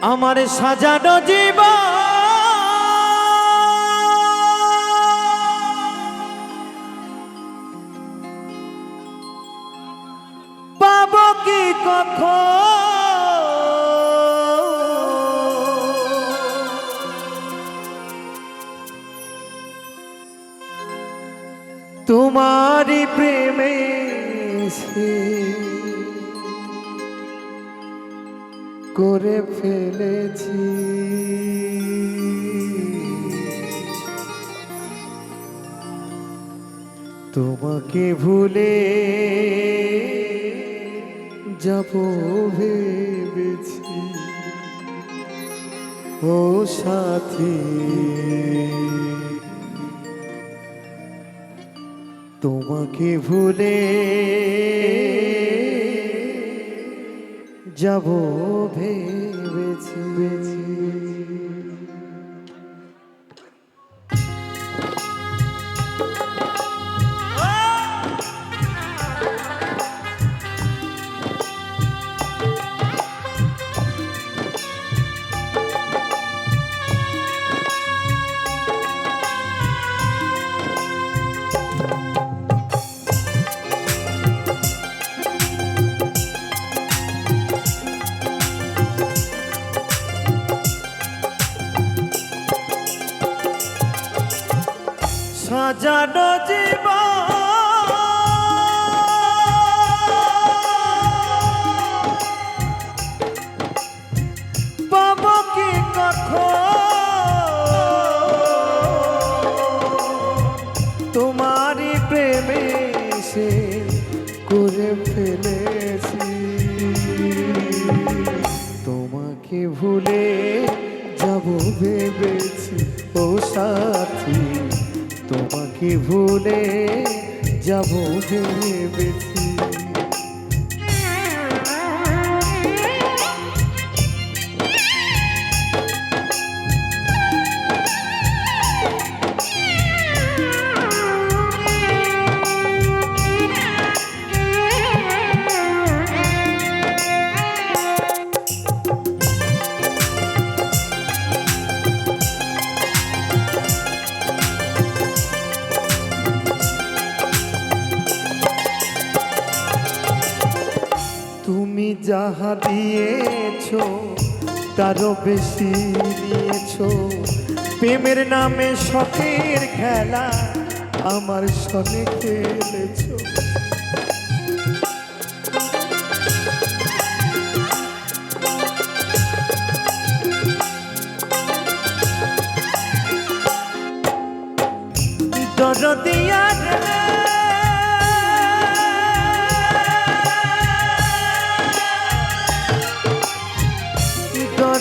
আমার সাজানো জীবন পাবো কি কখন তোমারি প্রেমে করে ফেলেছি তোমাকে ভুলে যাব ভেবেছি ও সাথী তোমাকে ভুলে যাব ভেবেছি সাজানো জীবন পাবো কি কখন তোমারই প্রেমে সে করে ফেলেছি তোমাকে ভুলে যাব ভেবেছি ও সাথী তোমাকে ভুলে যাব ভেবেছি তুমি যাহা দিয়েছো তারও বেশি নিয়েছো প্রেমের নামে শখের খেলা আমার সঙ্গে খেলেছো দরদিয়া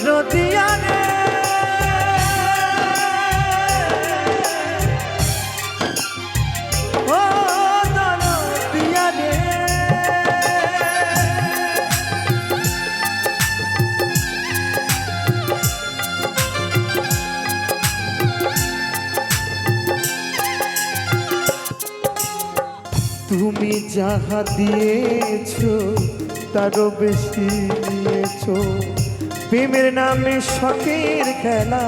দরদিয়া রে ও দরদিয়া রে তুমি যাহা দিয়েছো তারও বেশি নিয়েছো প্রেমের নামে শখের খেলা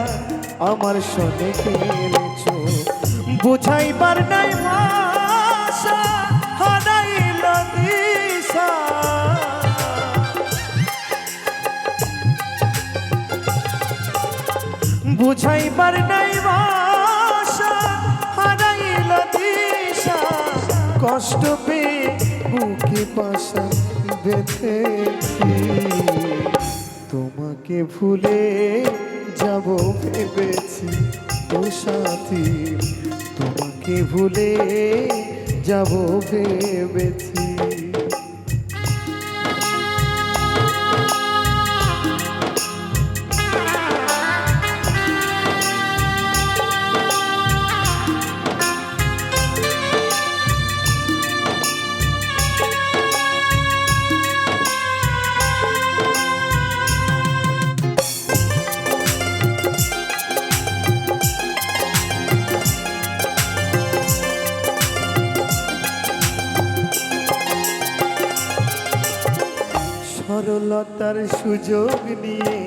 আমার সঙ্গে খেলেছো বুঝাইবার নাই ভাষা হারাইল দিশা বুঝাইবার নাই ভাষা হারাইল দিশা কষ্ট পেয়ে বুকে পাশা বেঁধেছি তোমাকে ভুলে যাব ভেবেছি ও সাথী তোমাকে ভুলে যাব ভেবেছি সরলতার সুযোগ নিয়ে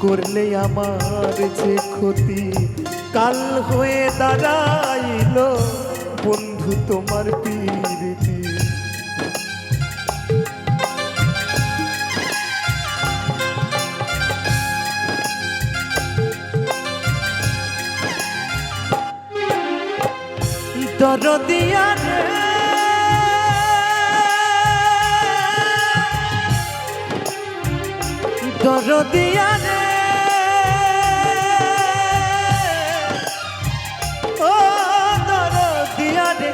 করলে আমার যে ক্ষতি কাল হয়ে দাঁড়াইল বন্ধু তোমার পীড়িতি। দরদিয়া রে দরদিয়া রে ও দরদিয়া রে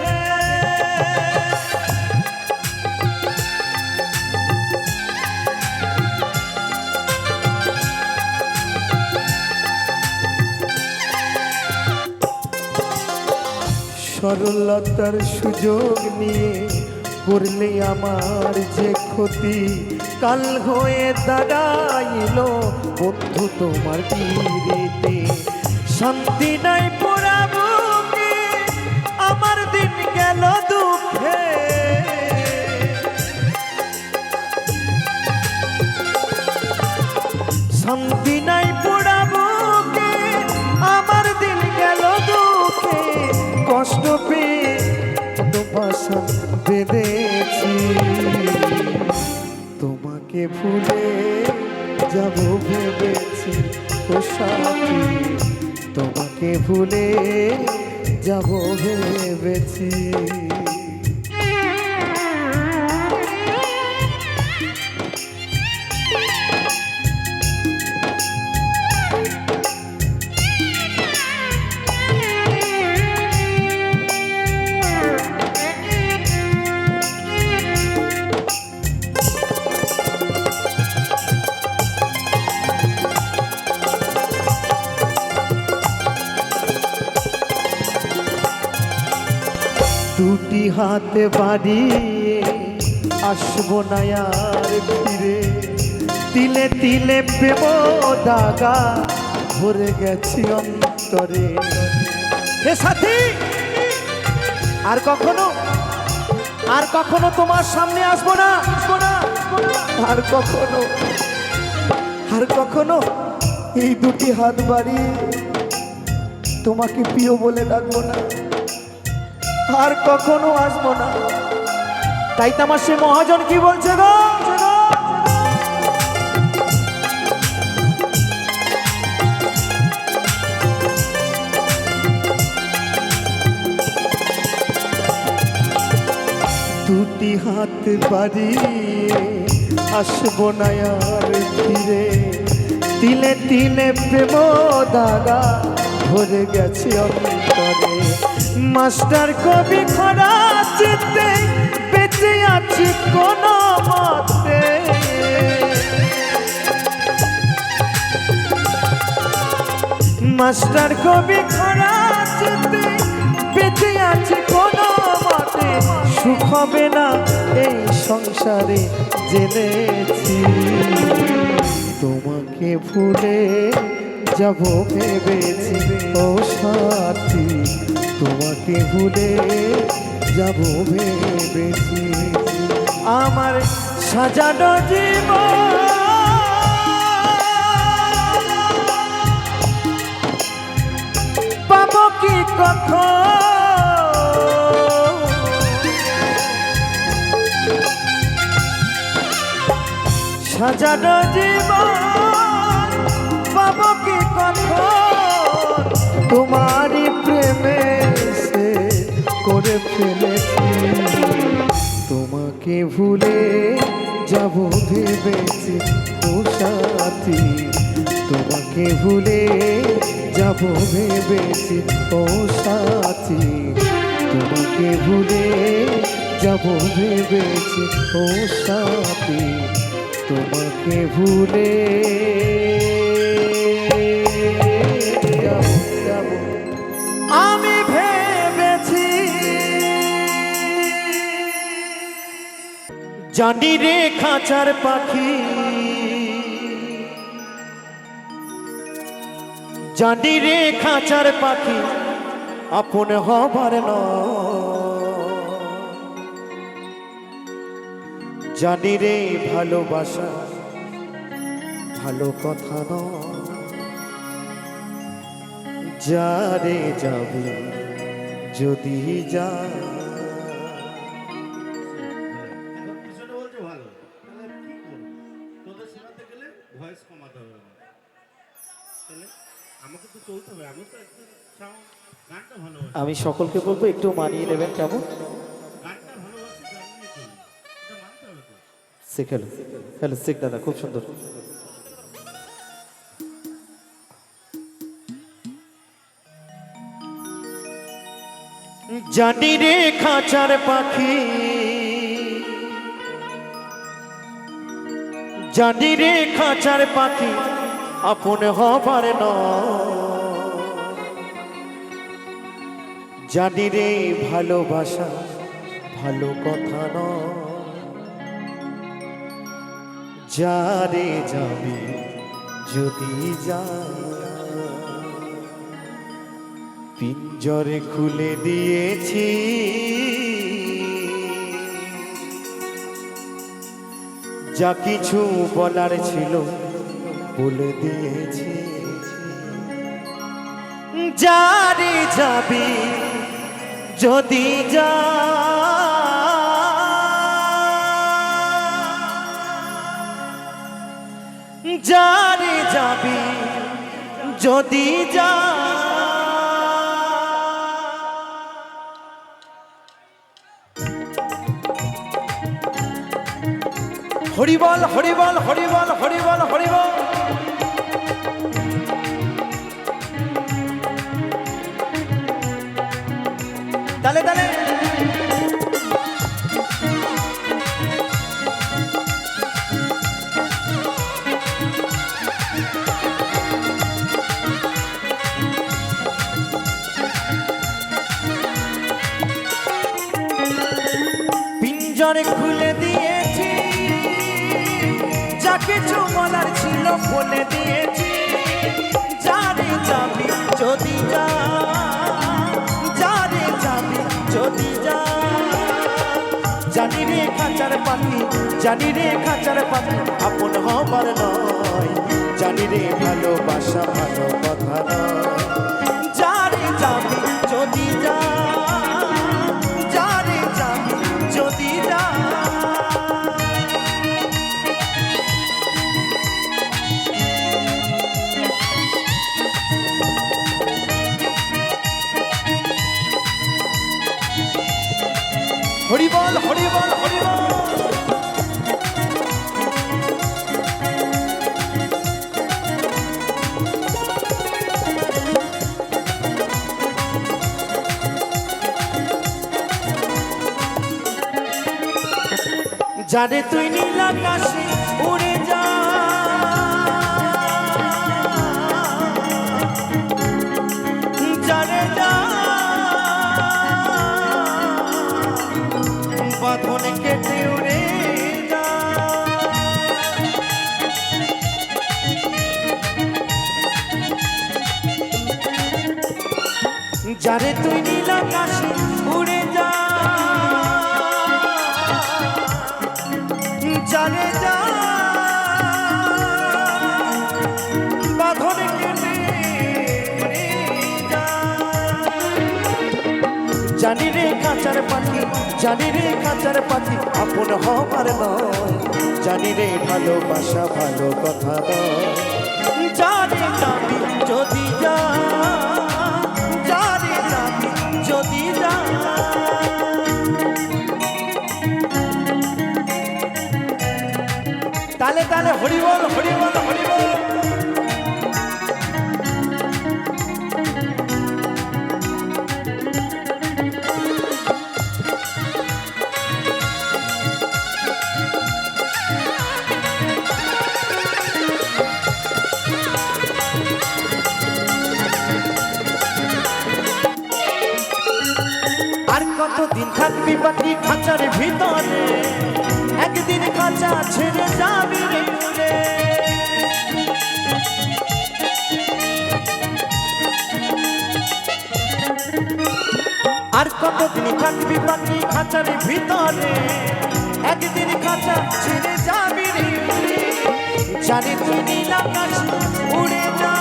সরলতার সুযোগ নিয়ে করলে আমার যে ক্ষতি কাল হয়ে দাঁড়াইল বন্ধু তোমার পীড়িতে। শান্তি নাই পোড়া বুকে আমার দিন গেল দুঃখে, শান্তি নাই পোড়া বুকে আমার দিন গেল দুঃখে। কষ্ট পেয়ে বাসা বেঁধেছি তোমাকে ভুলে যাব ভেবেছি ও সাথী, তোমাকে ভুলে যাব ভেবেছি। দুটি হাতে বাড়িয়ে আসবো না আর ফিরে, তিলে তিলে প্রেম দাগা ভরে গেছি অন্তরে। হে সাথী, আর কখনো তোমার সামনে আসবো না, আর কখনো এই দুটি হাত বাড়িয়ে তোমাকে প্রিয় বলে ডাকবো না, আর কখনো আসবো না। তাই তো আমার সে মহাজন কি বলছে গো, দুটি হাত বাড়িয়ে আসবো না আর ফিরে, তিলে তিলে প্রেম দাগা ভরে গেছে অন্তরে। মাস্টার কবি খরা চিত্তে বেঁচে আছি কোন মতে, মাস্টার কবি খরা চিত্তে বেঁচে আছি কোন মতে। সুখ হবে না এই সংসারে জেনেছি, তোমাকে ভুলে যাব ভেবেছি ও সাথী, তোমাকে ভুলে যাব ভেবেছি। আমার সাজানো জীবন পাবো কি কখন, সাজানো জীবন পাবো কি কখন, তোমারই প্রেমে সে করে ফেলেছি। তোমাকে ভুলে যাব ভেবেছি ও সাথী, তোমাকে ভুলে যাব ভেবেছি ও সাথী, তোমাকে ভুলে যাব ভেবেছি ও সাথী, তোমাকে ভুলে যাব আমি ভেবেছি। জানি রে খাঁচার পাখি, জানি রে খাঁচার পাখি আপন হবার নয়, জানি রে ভালোবাসা ভালো কথা নয়। যারে যাবে যদি যা। এখন পিছনে বলছে ভালো, তাহলে কি করবো? তোদের শোনাতে গেলে ভয়েস কমাতে হবে আমার। তাহলে আমাকে তো চলতে হবে, আমি তো একটু গানটা ভালোবাসি, আমি সকলকে বলবো একটু মানিয়ে নেবেন, কেমন গানটা ভালোবাসি, গান নিয়ে চলি, এটা মানতে হবে তো। শিখেলো। হ্যালো শিখ দাদা, খুব সুন্দর। জানি রে খাঁচার পাখি, জানি রে খাঁচার পাখি আপন হবার নয়। জানি রে ভালোবাসা ভালো কথা নয়। যারে যাবে যদি যা, পিঞ্জরে খুলে দিয়েছি যা কিছু বলার ছিল বলে দিয়েছি। যারে যাবি যদি যা, যারে যাবি যদি যা। হরিবল হরিবল হরিবল হরিবল হরিবল। তালে তালে পিঞ্জরে খুলে দিয়েছি যা কিছু বলার ছিল বলে দিয়েছি। যারে যাবি যদি যা, যারে যাবি যদি যা। জানি রে খাঁচার পাখি, জানি রে খাঁচার পাখি আপন হবার নয়। জানি রে ভালোবাসা ভালো কথা নয়। যারে যাবি যদি যা, যারে যাবি যদি যা। হরিবল হরিবল হরিবল। যারে তুই নীল আকাশে উড়ে যা, যারে যা বাঁধন কেটে উড়ে যা। যারে তুই নীল আকাশে উড়ে যা, যারে যা বাঁধন কেটে উড়ে যা। জানি রে খাঁচার পাখি, জানি রে খাঁচার পাখি আপন হবার নয়। জানি রে ভালোবাসা ভালো কথা নয়। যারে যাবি যদি যা, যারে যাবি যদি যা। তালে তালে হরিবল হরিবল হরিবল। আর কতদিন থাকবি পাখি খাঁচার ভিতরে, একদিন খাঁচা ছেড়ে যাবি রে উড়ে। আর কতদিন থাকবি পাখি খাঁচার ভিতরে, একদিন খাঁচা ছেড়ে যাবি রে উড়ে। জানি তুই নীল আকাশে উড়ে যা,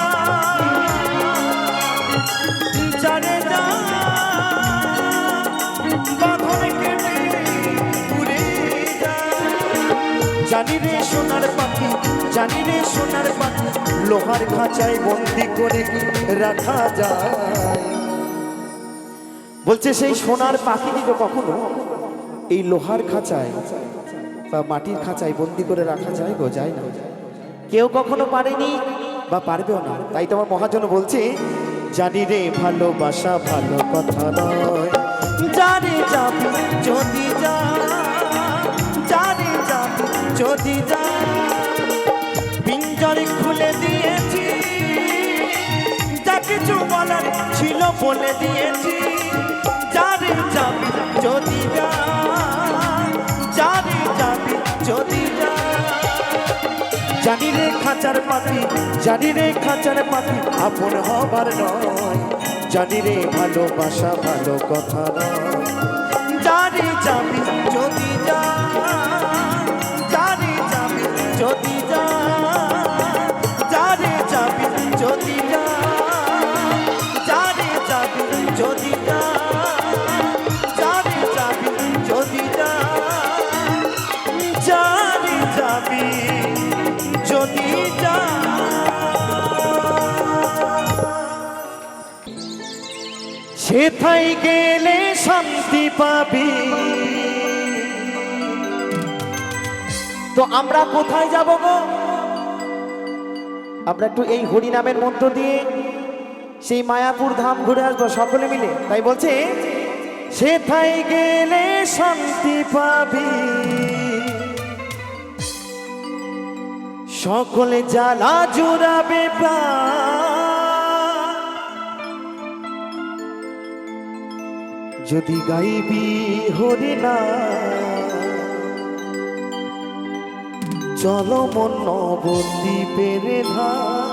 সোনার পাখি, জানি রে সোনার পাখি, লোহার খাঁচায় বন্দি করে রাখা যায়। বলছে সেই সোনার পাখিটিকে কখনো এই লোহার খাঁচায় বা মাটির খাঁচায় বন্দি করে রাখা যায় গো, যায় না। কেউ কখনো পারেনি বা পারবেও না। তাই তোমার মহাজন বলছে, জানি রে ভালোবাসা ভালো কথা নয়, জানি যাবি যদি যা, জানি যাবি যদি যা, পিঞ্জরে খুলে দিয়েছি, যা কিছু বলার ছিল বলে দিয়েছি, জানি যাবি যদি যা, জানি যাবি যদি যা। জানি রে খাঁচার পাখি, জানি রে খাঁচার পাখি, আপন হবার নয়, জানি রে ভালোবাসা ভালো কথা নয়, জানি যাবি যদি যা, জানি যাবি যদি যা, জানি যাবি যদি যা, জানি যাবি যদি যা, জানি যাবি যদি যা, জানি যাবি যদি যা। সেথায় গেলে শান্তি পাবি। তো আমরা কোথায় যাব গো? আমরা একটু এই হরি নামের মধ্য দিয়ে সেই মায়াপুর ধাম ঘুরে আসবো সকলে মিলে। তাই বলছে, সেথায় গেলে শান্তি পাবি, সকলে জ্বালা জুড়াবে প্রাণ, যদি গাইবি হরি নাম। চলো মন নবদ্বীপের ধাম।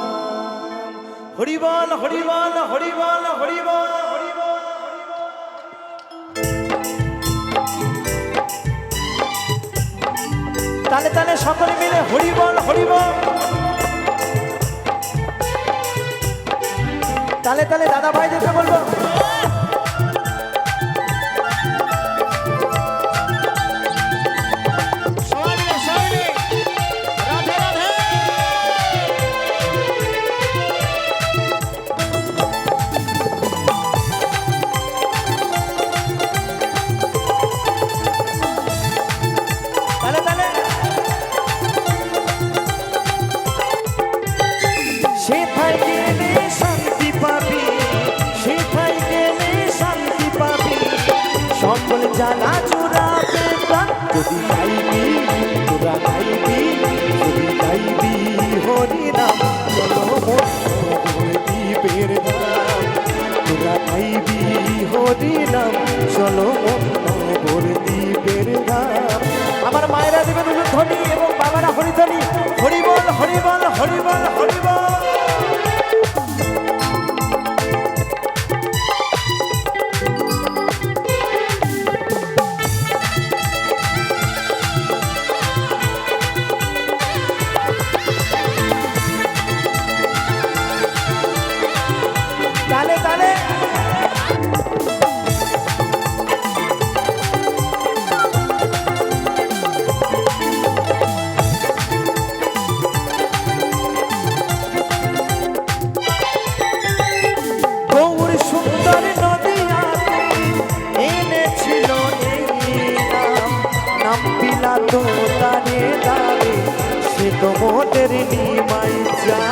হরি বল হরি বল হরি বল হরি বল হরি বল। তালে তালে সকলে মিলে হরি বল হরি বল। তালে তালে দাদা ভাইদেরকে বলবো, সেথায় গেলে শান্তি পাবি, সেথায় গেলে শান্তি পাবি, সকল জ্বালা জুড়াবে প্রাণ, যদি গাইবি তোরা গাইবি, যদি গাইবি হরি নাম। চলো দ্বীপের ধাম, তোরা গাইবি হরি নাম, চলো দ্বীপের ধাম। আমার মায়েরা দেবেন উলুধ্বনি এবং বাবারা হরিধ্বনি। হরি বল হরি বল হরি বল হরি বল। তালে তালে গৌর সুন্দর নদিয়াতে এনেছিল এই নাম, নাম বিলাতো তারে তারে, সে তো মোদের নিমাই যা।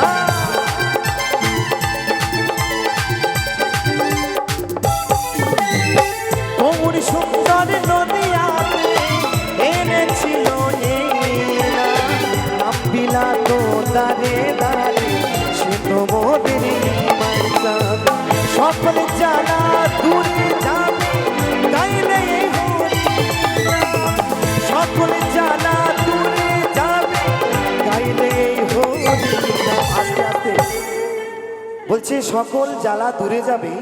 গৌর সুন্দর নদিয়াতে এনেছিল এই নাম, নাম বিলাতো তারে তারে, সে তো মোদের নিমাই যা। সকল জ্বালা দূরে যাবে গাইলে এই হরি নাম, সকল জ্বালা দূরে যাবে গাইলে এই হরি নাম। আস্তে আস্তে বলছে, সকল জ্বালা দূরে যাবে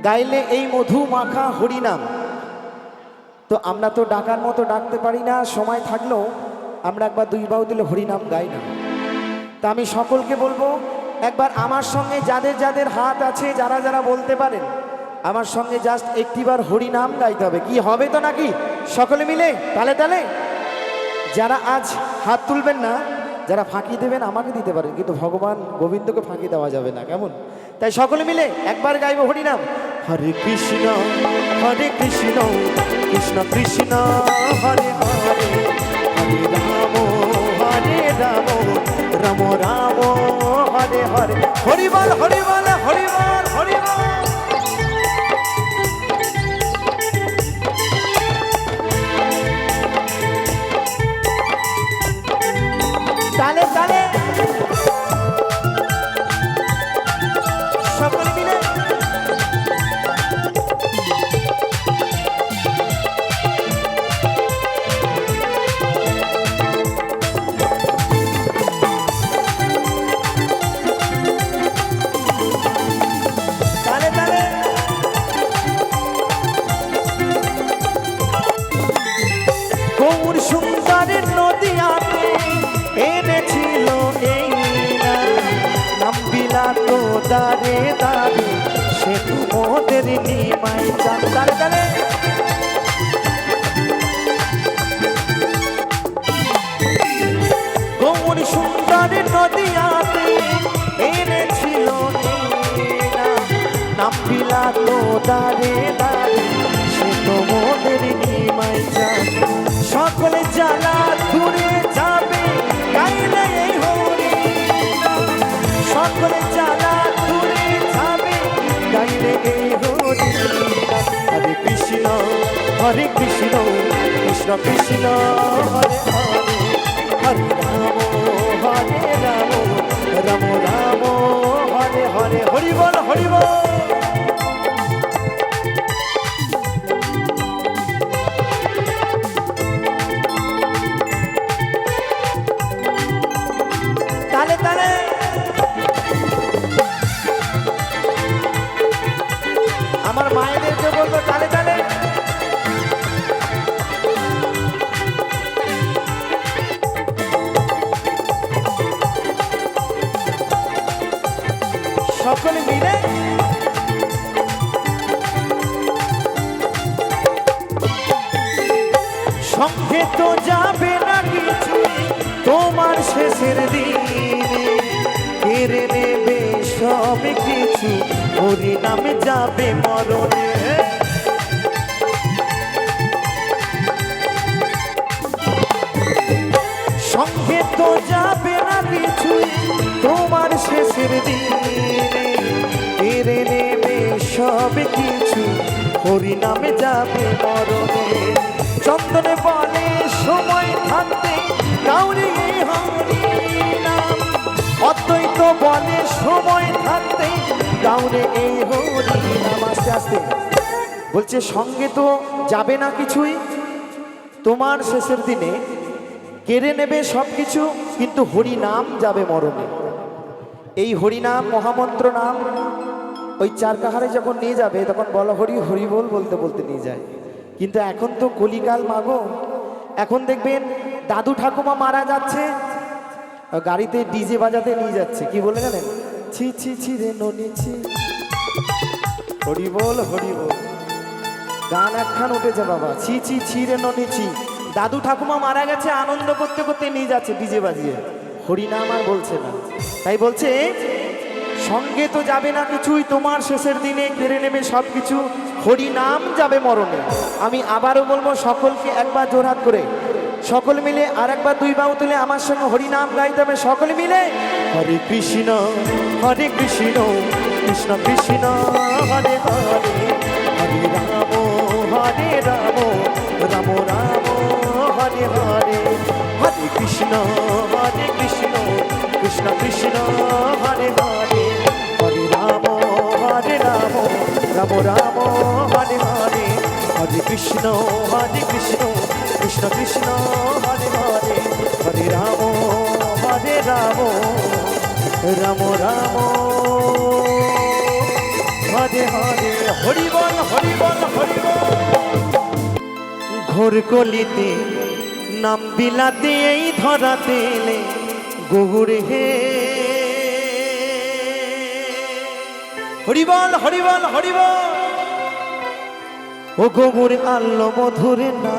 গাইলে এই মধু মাখা হরি নাম। তো আমরা তো ডাকার মতো ডাকতে পারি না, সময় থাকলেও আমরা একবার দুই বাহু দিলে হরি নাম গাই না। তা আমি সকলকে বলবো, একবার আমার সঙ্গে যাদের যাদের হাত আছে, যারা যারা বলতে পারেন, আমার সঙ্গে জাস্ট একটিবার হরি নাম গাইতে হবে। কি হবে তো নাকি? সকলে মিলে তালে তালে যারা আজ হাত তুলবেন না, যারা ফাঁকি দেবেন আমাকে দিতে পারেন, কিন্তু ভগবান গোবিন্দকে ফাঁকি দেওয়া যাবে না, কেমন? তাই সকলে মিলে একবার গাইব হরিনাম। হরে কৃষ্ণ কৃষ্ণ কৃষ্ণ হরে হরে, হরে রাম রাম রাম হরে হরে, হরি বল হরি বল হরি বল হরি বল। তালে তালে সকলে মিলে তালে তালে। গৌর সুন্দরের নদিয়াতে এনেছিল এই নাম বিলাত দারে দারে, সে তো মোদের নিমাই চান। তালে তালে গৌর সুন্দরের নদিয়াতে এনেছিল এই নাম বিলাত দারে দারে, সে তো মোদের নিমাই চান। সকলে জ্বালা দূরে যাবে গাইলে এই হরি নাম, সকলে জ্বালা দূরে যাবে গাইলে এই হরি নাম। হরে কৃষ্ণ কৃষ্ণ কৃষ্ণ হরে হরে, হরে রাম রাম রাম হরে হরে, হরি বল হরি বল। তালে তালে আমার মায়েদেরকে বলবো তালে তালে। সকলে মিলে সঙ্গে তো যাবে না কিছু তোমার শেষের দিনে, কেড়ে নেবে সব কিছু হরি নামে যাবে মরণে। সঙ্গে তো যাবে না কিছু তোমার শেষের দিনে, কেড়ে নেবে সব কিছু হরি নামে যাবে মরণে। চন্দনে বলে সময় থাকতে কাউরে হরি নাম, অদ্বৈত বলে সময় থাকতে কাউরে এই হরি নাম। আস্তে আস্তে বলছে সঙ্গে তো যাবে না কিছুই তোমার শেষের দিনে, কেড়ে নেবে সব কিছু কিন্তু হরি নাম যাবে মরণে। এই হরি নাম মহামন্ত্র নাম ওই চারকাহারে যখন নিয়ে যাবে তখন বলা হরি হরি বল বলতে বলতে নিয়ে যায়। কিন্তু এখন তো কলিকাল মাগো, এখন দেখবেন দাদু ঠাকুমা মারা যাচ্ছে গাড়িতে ডিজে বাজাতে নিয়ে যাচ্ছে, কি বলে গেলেন? ছি ছি ছি রে ননি ছি, হরি বল হরি বল। গান একখান উঠেছে বাবা, ছি ছি ছি রে ননি ছি। দাদু ঠাকুমা মারা গেছে, আনন্দ করতে করতে নিয়ে যাচ্ছে ডিজে বাজিয়ে, হরি নাম আর বলছে না। তাই বলছে সঙ্গে তো যাবে না কিছুই তোমার শেষের দিনে, কেড়ে নেবে সব কিছু হরি নাম যাবে মরণে। আমি আবারও বলবো সকলকে একবার জোরহাত করে, সকল মিলে আর একবার দুই বাহু তুলে আমার সঙ্গে হরি নাম গাইতে হবে সকলে মিলে। হরে কৃষ্ণ কৃষ্ণ কৃষ্ণ হরে হরে, হরে রাম রাম রাম হরে হরে, হরে কৃষ্ণ কৃষ্ণ কৃষ্ণ হরে হরে, হরে রাম রাম রাম হরে হরে, হরে কৃষ্ণ কৃষ্ণ কৃষ্ণ হরে হরে, হরে রাম রাম রাম হরে হরে, হরি বল হরি বল হরি বল। ঘোর কলিতে নাম বিলাতে এই ধরাতে এলে গৌর হে, হরি বল হরি বল হরি বল। ও গৌর আল্লো মধুর না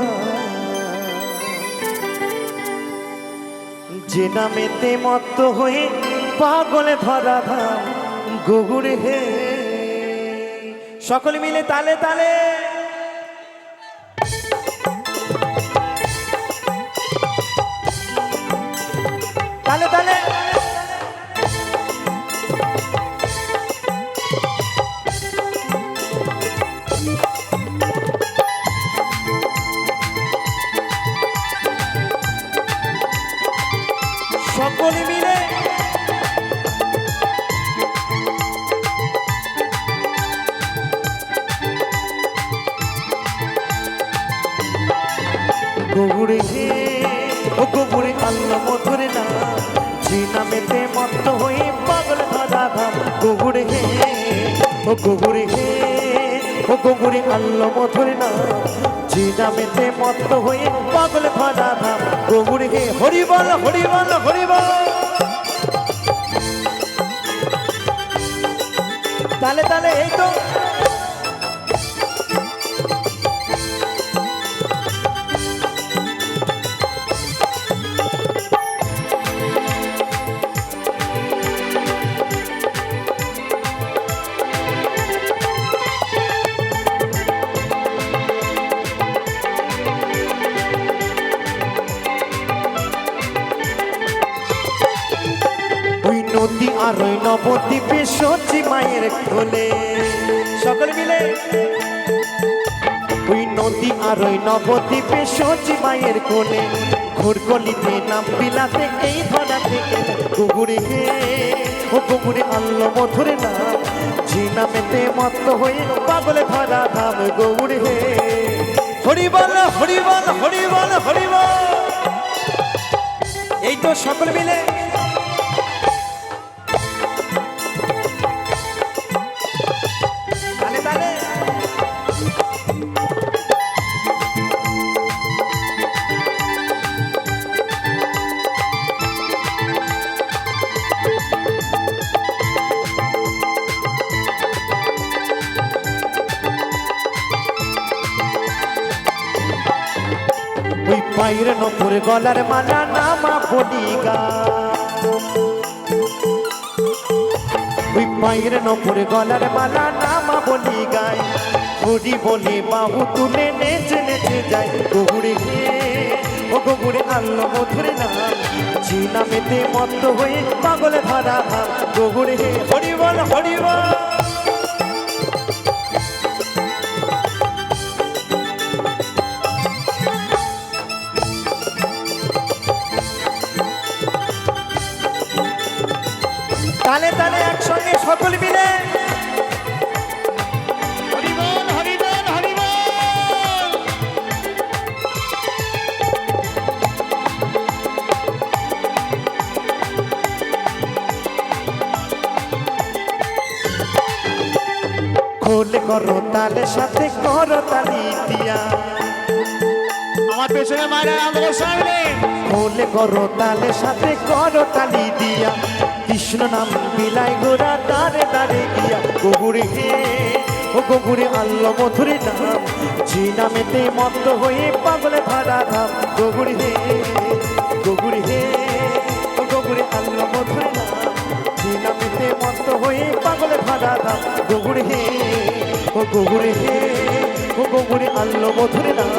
যে নামেতে মত্ত হয়ে পাগলে ধরা ধাম গগুড়ে হে। সকলে মিলে তালে তালে তালে তালে সকলে মিলে গগুড়ে হে ও গগুড়ে আল্লাহ মধুরে না যে নামেতে মত্ত হয়ে পাগল ধরা ধাম গগুড়ে হে ও গগুড়ে হে ও গগুড়ে আল্লাহ মধুরে না যে নামেতে মত্ত হয়ে পাগল ধরা ধাম গগুড়ে হে। হরি বল হরি বল হরি বল তালে তালে এই তো নদী আর ওই নবদ্বীপে সচি মায়ের কোলে সকলে মিলে ওই নদী আর ওই নবদ্বীপে সচি মায়ের কোলে ঘোরকলিতে নাম বিলাতে এই ধরা থেকে গগুড়ে হে ও গগুড়ে আল্লাহ মধুরে নাম যে নামেতে মত্ত হয়ে পাগলে ধরা ধাম গগুড়ে হে। হরি বল হরি বল হরি বল হরি বল এই তো সকলে মিলে ওই পায়ের নপুর গলার মালা নামা বলিগা ওই পায়ের নপুর গলার মালা নামা বলি গায় হরি বলে বাহু তুলে নেচে নেচে যায় গগুড়ে হে ও গগুড়ে আল্লাহ মধুরে নাম যে নামেতে মত্ত হয়ে পাগলে ধরা ধাম গগুড়ে হে। হরি বল হরি বল তালে তালে একসঙ্গে সকল মিলে হরি বল হরি বল হরি বল খোলে করো তালে সাথে করো তালি দিয়া আমার পেছনে মায়ের আমাদের সামনে খোলে করো তালে সাথে করো তালি দিয়া কৃষ্ণ নাম বিলাই গোরা দারে দারে গিয়া গগুড়ে হে ও গগুড়ে আল্লাহ মধুরে নাম যে নামেতে মত্ত হয়ে পাগলে ধরা ধাম গগুড়ে হে গগুড়ে হে ও গগুড়ে আল্লাহ মধুরে নাম যে নামেতে মত্ত হয়ে পাগলে ধরা ধাম গগুড়ে হে ও গগুড়ে হে ও গগুড়ে আল্লাহ মধুরে নাম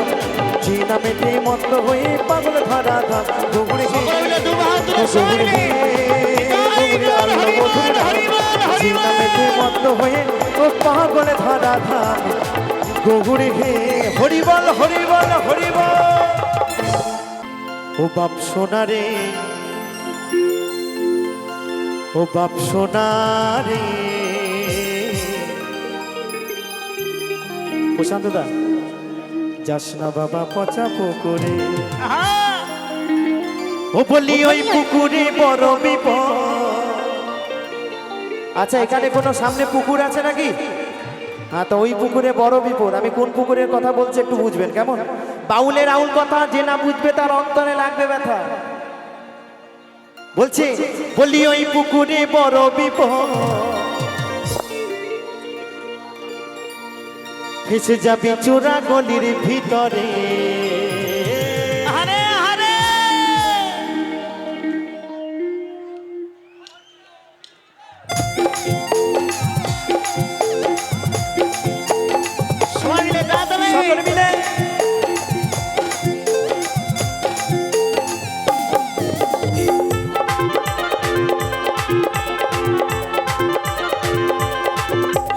যে নামেতে মত্ত হয়ে পাগলে ধরা ধাম গগুড়ে হে গগুড়ে হে মত্ত হয়ে ও পাগলে ধরা ধাম গগুড়ে হে। হরি বল হরি বল হরি বল ও বাপ সোনারে ও বাপ সোনারে প্রশান্ত দা যাস না বাবা পচা পুকুরে ও বলি ওই পুকুরে বড় বিপদ। আচ্ছা এখানে কোনো সামনে পুকুর আছে নাকি? হ্যাঁ তো ওই পুকুরে বড় বিপদ। আমি কোন পুকুরের কথা বলছি একটু বুঝবেন কেমন? বাউলের আউল কথা যে না বুঝবে তার অন্তরে লাগবে ব্যথা। বলছি বলি ওই পুকুরে বড় বিপদ, ফেসে যাবি চোরা গলির ভিতরে।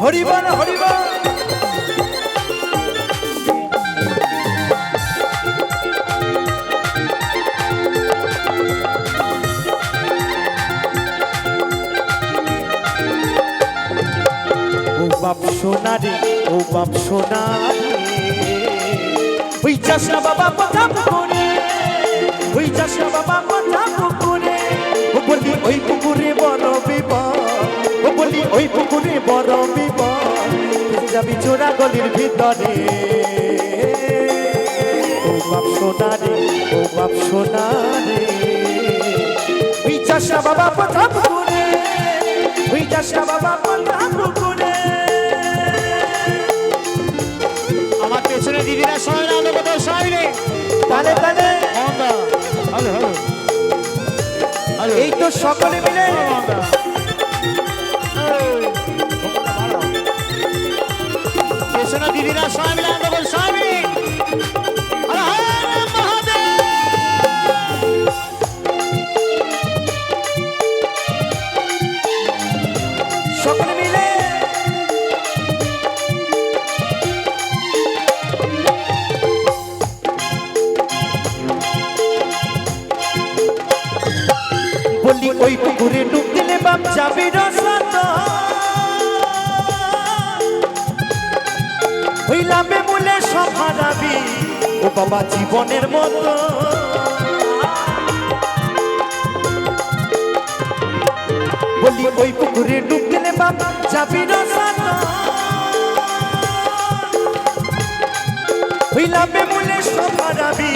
হরিবল হরিবল। ও বাপ সোনা রে, ও বাপ সোনা রে, ওই যাস না বাবা কথা পুকুরে, ওই যাস না বাবা কথা পুকুরে। ও বলি ওই পুকুরে বড় বিপদ, ও বলি ওই পুকুরে বড় বিপদ, যাবি চোরা গলির ভিতরে। ও বাপ সোনা রে, ও বাপ সোনা রে, ওই যাস না বাবা কথা পুকুরে, ওই যাস না বাবা কথা পুকুরে। আমার পেছনে দিদিরা সবাই না আলো কোথাও সবাই নেই। তালে তালে হ্যালো হ্যালো হ্যালো, এই তো সকলে মিলে পেছনে দিদিরা সবাই মিলে আলো কোথাও সবাই নেই। হর হর মহাদেব। সকলে মিলে বলি ওই পুকুরে ডুব দিলে বাপ যাবে রসাত, ওই লাভে মূলে সব হারাবি ও বাবা জীবনের মতো। বলি ওই পুকুরে ডুব দিলে বাপ যাবি রসাত, ওই লাভে মূলে সব হারাবি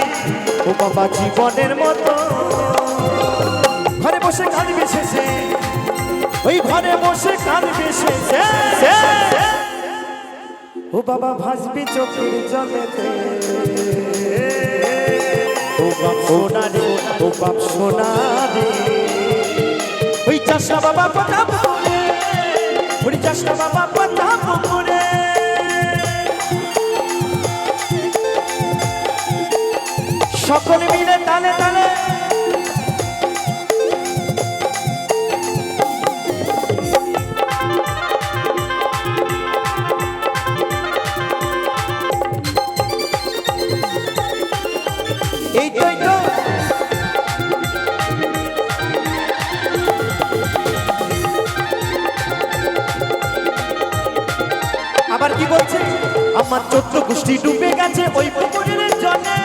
ও বাবা জীবনের মতো। ঘরে বসে কাঁদবে শেষে, ওই ঘরে বসে কাঁদবে শেষে, ও বাবা ভাসবি চোখের জলেতে। ও বাপ সোনা রে, ও বাপ সোনা রে, ওই চাষা বাবা কথা পুকুরে, ওই চাষা বাবা কথা পুকুরে। সকলে মিলে তালে তালে এই তো এই তো আবার কি বলছে, আমার 14 গোষ্ঠী ডুবে গেছে ওই পুকুরের জলে।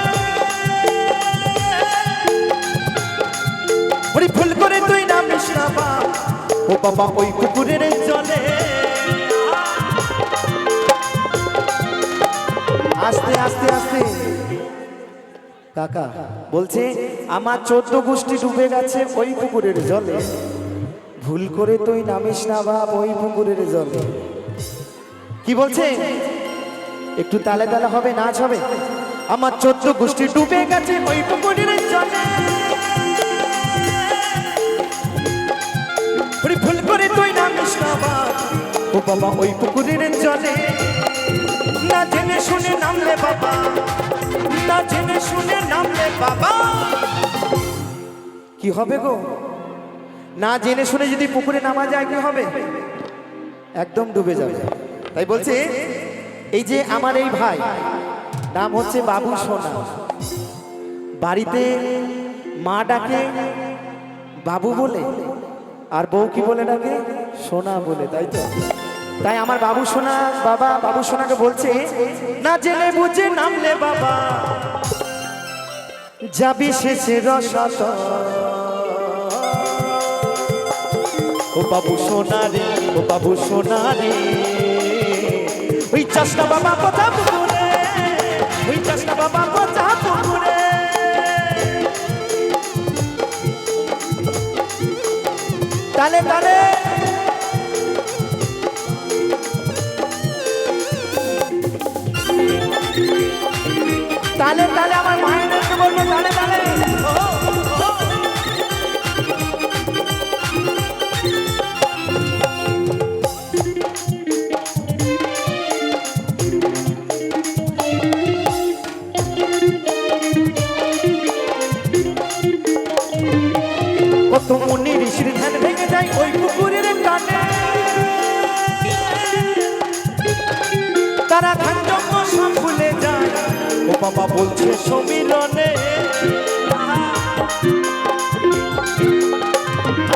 ওই ভুল করে তুই নামিস না বাপ, ও বাবা ওই পুকুরের জলে। আস্তে আস্তে আস্তে কাকা বলছে, আমার 14 গোষ্ঠী ডুবে গেছে ওই পুকুরের জলে, ভুল করে তুই নামিস না বাপ ওই পুকুরের জলে। কি বলছে, একটু তালে তালে হবে, নাচ হবে। আমার 14 গোষ্ঠী ডুবে গেছে ওই পুকুরের জলে, ভুল করে তুই নামিস না বাপ ও বাবা ওই পুকুরের জলে। না জেনে শুনে নামলে বাবা, না জেনে শুনে নামলে বাবা, কি হবে গো? না জেনে শুনে যদি পুকুরে নামা যায় কি হবে? একদম ডুবে যাবে। তাই বলছে, এই যে আমার এই ভাই নাম হচ্ছে বাবু সোনা, বাড়িতে মা ডাকে বাবু বলে, আর বউ কি বলে ডাকে? সোনা বলে, তাই তো? তাই আমার বাবু সোনা, বাবা বাবু সোনাকে বলছে, না জেনে বুঝে নামলে বাবা যাবি শেষে রসাত। ও বাবু সোনা রে, ও বাবু সোনা রে, ওই চাষটা বাবা কথা পুকুরে, ওই চাষটা বাবা কথা পুকুরে। তালে তালে তালে তালে আমার মায়েদেরকে বলবো তালে তালে। কত মুনি ঋষির ধ্যান ভেঙে যায় ওই পুকুরের বাবা বলছে সমীরণে।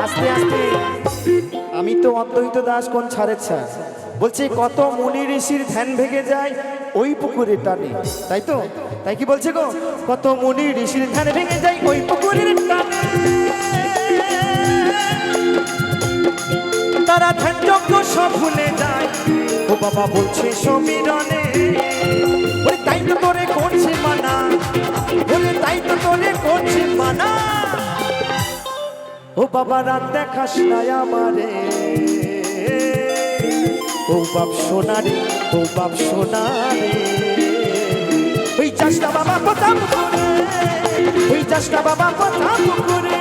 আস্তে আস্তে, আমি তো অদ্বৈত দাস কোন ছাড়ের ছাড়। বলছে কত মুনি ঋষির ধ্যান ভেঙে যায় ওই পুকুরের টানে, তাই তো? তাই কি বলছে গো? কত মুনি ঋষির ধ্যান ভেঙে যায় ওই পুকুরের টানে, তারা ধ্যান যজ্ঞ সব ভুলে যায়। ও বাবা বলছে সমীরণে, ওরে তাই তো তোরে করছে মানা, ওরে তাই তো তোরে করছে মানা। ও বাবা রাত দেখাস না আমারে, ও বাপ সোনারে, ও বাপ সোনারে। ওই চাষটা বাবা প্রথম করে, ওই চাষটা বাবা প্রথম করে।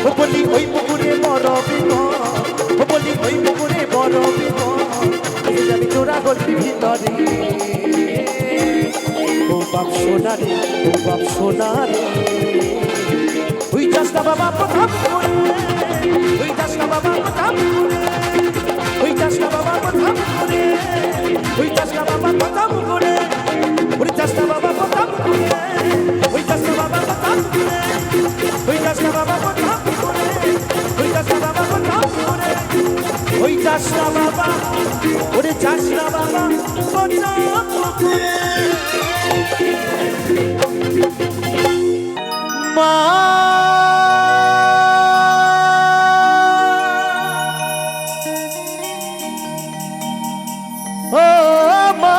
ও বলি ওই পুকুরে বড় বিপদ, ও বলি ওই পুকুরে বড় বিপদ। আমি তোরা গল্পি ভিতরে, ও বাপ সোনারে, ও বাপ সোনারে। ওই চাষটা বাবা প্রথম করে, ওই চাষটা বাবা প্রথম করে, ওই চাষটা বাবা প্রথম করে, ওই চাষটা বাবা প্রথম করে, ওই চাষটা বাবা প্রথম করে, ওই চাষটা বাবা প্রথম করে, ওই চাষটা বাবা প্রথম করে, ওই চাষটা বাবা প্রথম করে, ওই চাষটা বাবা, ওরে চাষটা বাবা প্রথম করে। মা ও মা,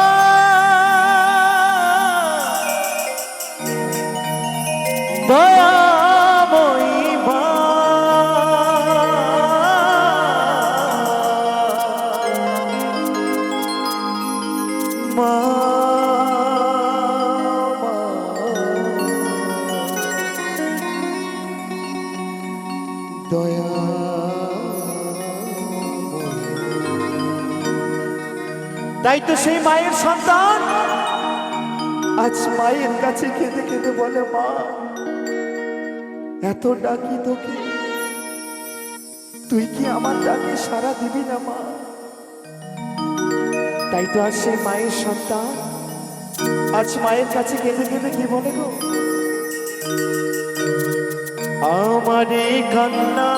দয়াময়ী মা, মা দয়া। তাই তো সেই মায়ের সন্তান আজ মায়ের কাছে কেঁদে কেঁদে বলে, মা এত ডাকি তোকে, তুই কি আমার ডাকে সাড়া দিবি না মা? তাই তো আজ সেই মায়ের সন্তান আজ মায়ের কাছে কেঁদে কেঁদে কি বলে গো, আমারে কান্না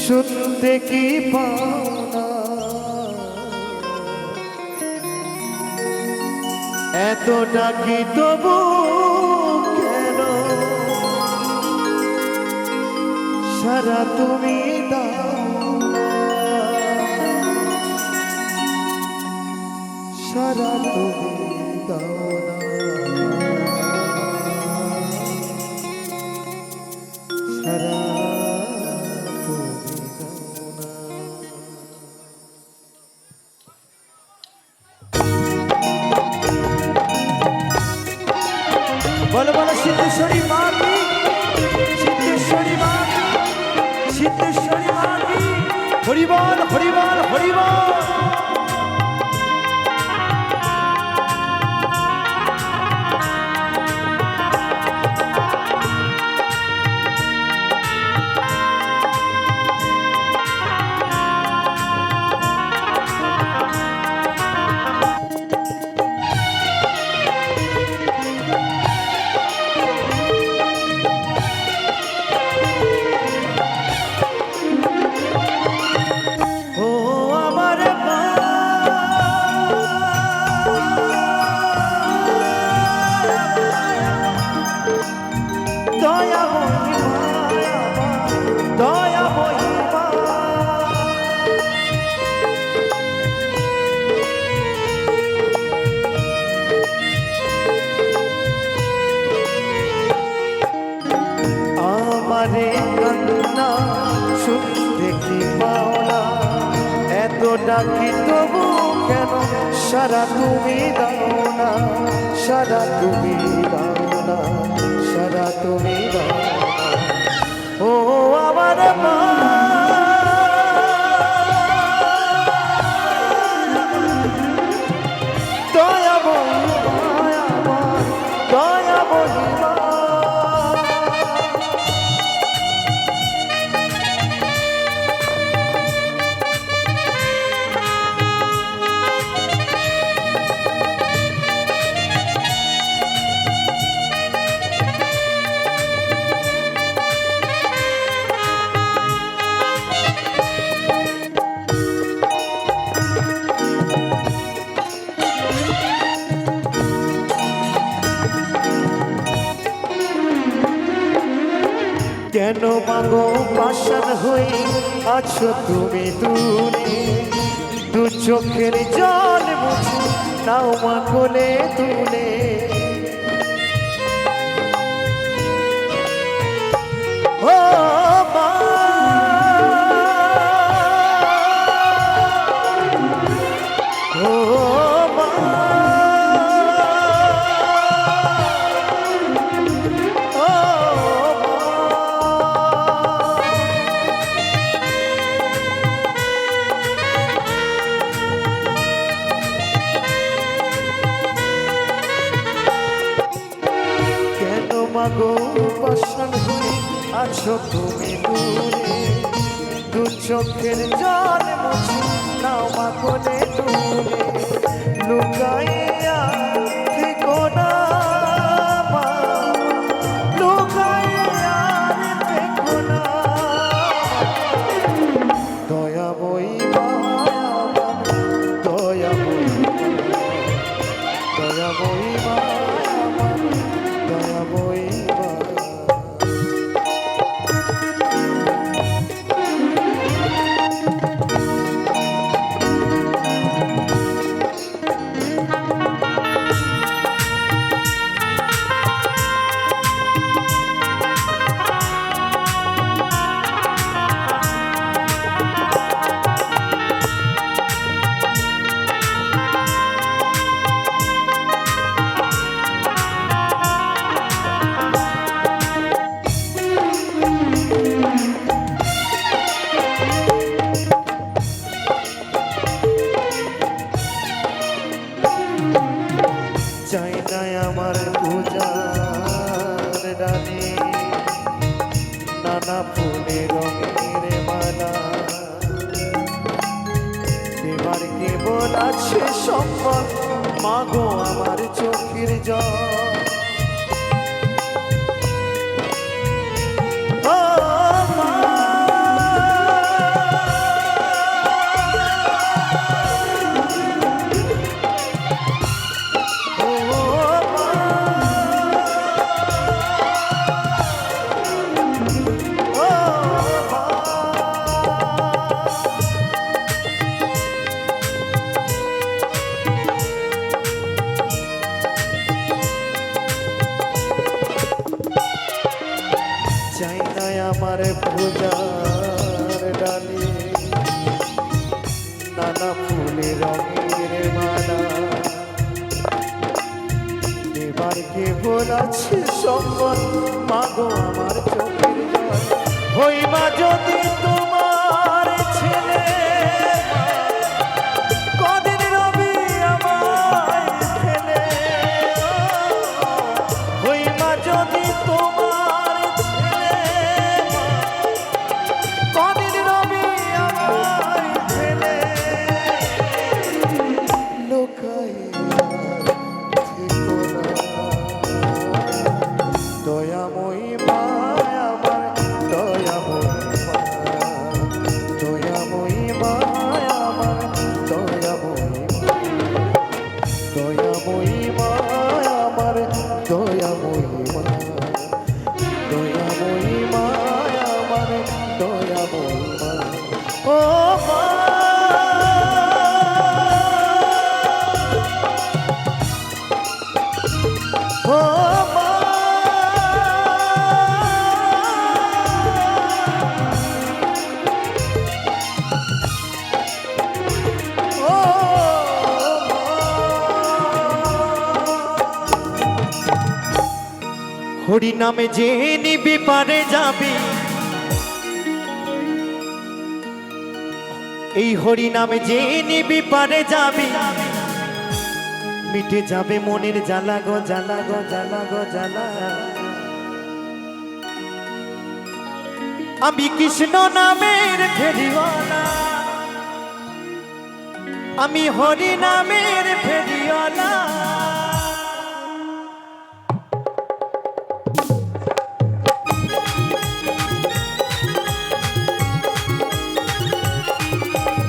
শুনতে কি পাও না, এত ডাকি তবু কেন সারা তুমি দাও না, সারা তুমি দাও না, সারা তুমি দাও না। বলো বলো সিদ্ধেশ্বরী মা কি, সিদ্ধেশ্বরী মা কি, সিদ্ধেশ্বরী মা কি। হরিবল হরিবল হরিবল। আমারে কান্না শুনতে কি পাও না, এত ডাকি তবু কেন সারা তুমি দাও না, সারা তুমি দাও না, সারা তুমি দাও না। ও আমার মা দয়াময়ী মা, দয়াময়ী মা। কেন মাগো পাষাণ হয়ে আছো তুমি দূরে, দু চোখের জল মুছে নাও মা কোলে তুলে। ও মা, ও মা, ও কেন মাগো পাষাণ হয়ে আছো তুমি দূরে, দু চোখের জল মুছে নাও মা কোলে তুলে। লুকাইয়া থেকো না মা, লুকাইয়া থেকো না, দয়াময়ী মায়া আমার, দয়াময়ী, দয়াময়ী মায়া আমার, দয়াময়ী মা। চাই নাই আমার পূজার ডালে নানা ফুলে রঙের মালা, এবার কেবল আছে সম্পদ মাগো আমার চোখের জল। ও মা, ও মা, ও মা। চাই নাই আমার পূজার ডালে নানা ফুলে রঙের মালা, এবার কেবল আছে সম্বল মাগো আমার চোখের জল। হইবা যদি তোমার ছেলে, কদিন রবি আমায় ফেলে, হইবা যদি তোমার ছেলে, কদিন রবি আমায় ফেলে, লোকাইয়া থেকো না, দয়াময়ী মায়া আমার, দয়াময়ী মায়া, দয়াময়ী মায়া আমার, দয়াময়ী, দয়াময়ী মায়া আমার, দয়াময়ী মায়া, দয়াময়ী মায়া আমার, দয়াময়ী মায়া। ও মা, ও মা, ও হরি নামে যে নিবি পারে যাবি, এই হরি নামে যে নিবি পারে যাবি, মিটে যাবে মনের জ্বালা গো জ্বালা গো জ্বালা গো জ্বালা। আমি কৃষ্ণ নামের ফেরিওয়ালা, আমি হরি নামের ফেরিওয়ালা।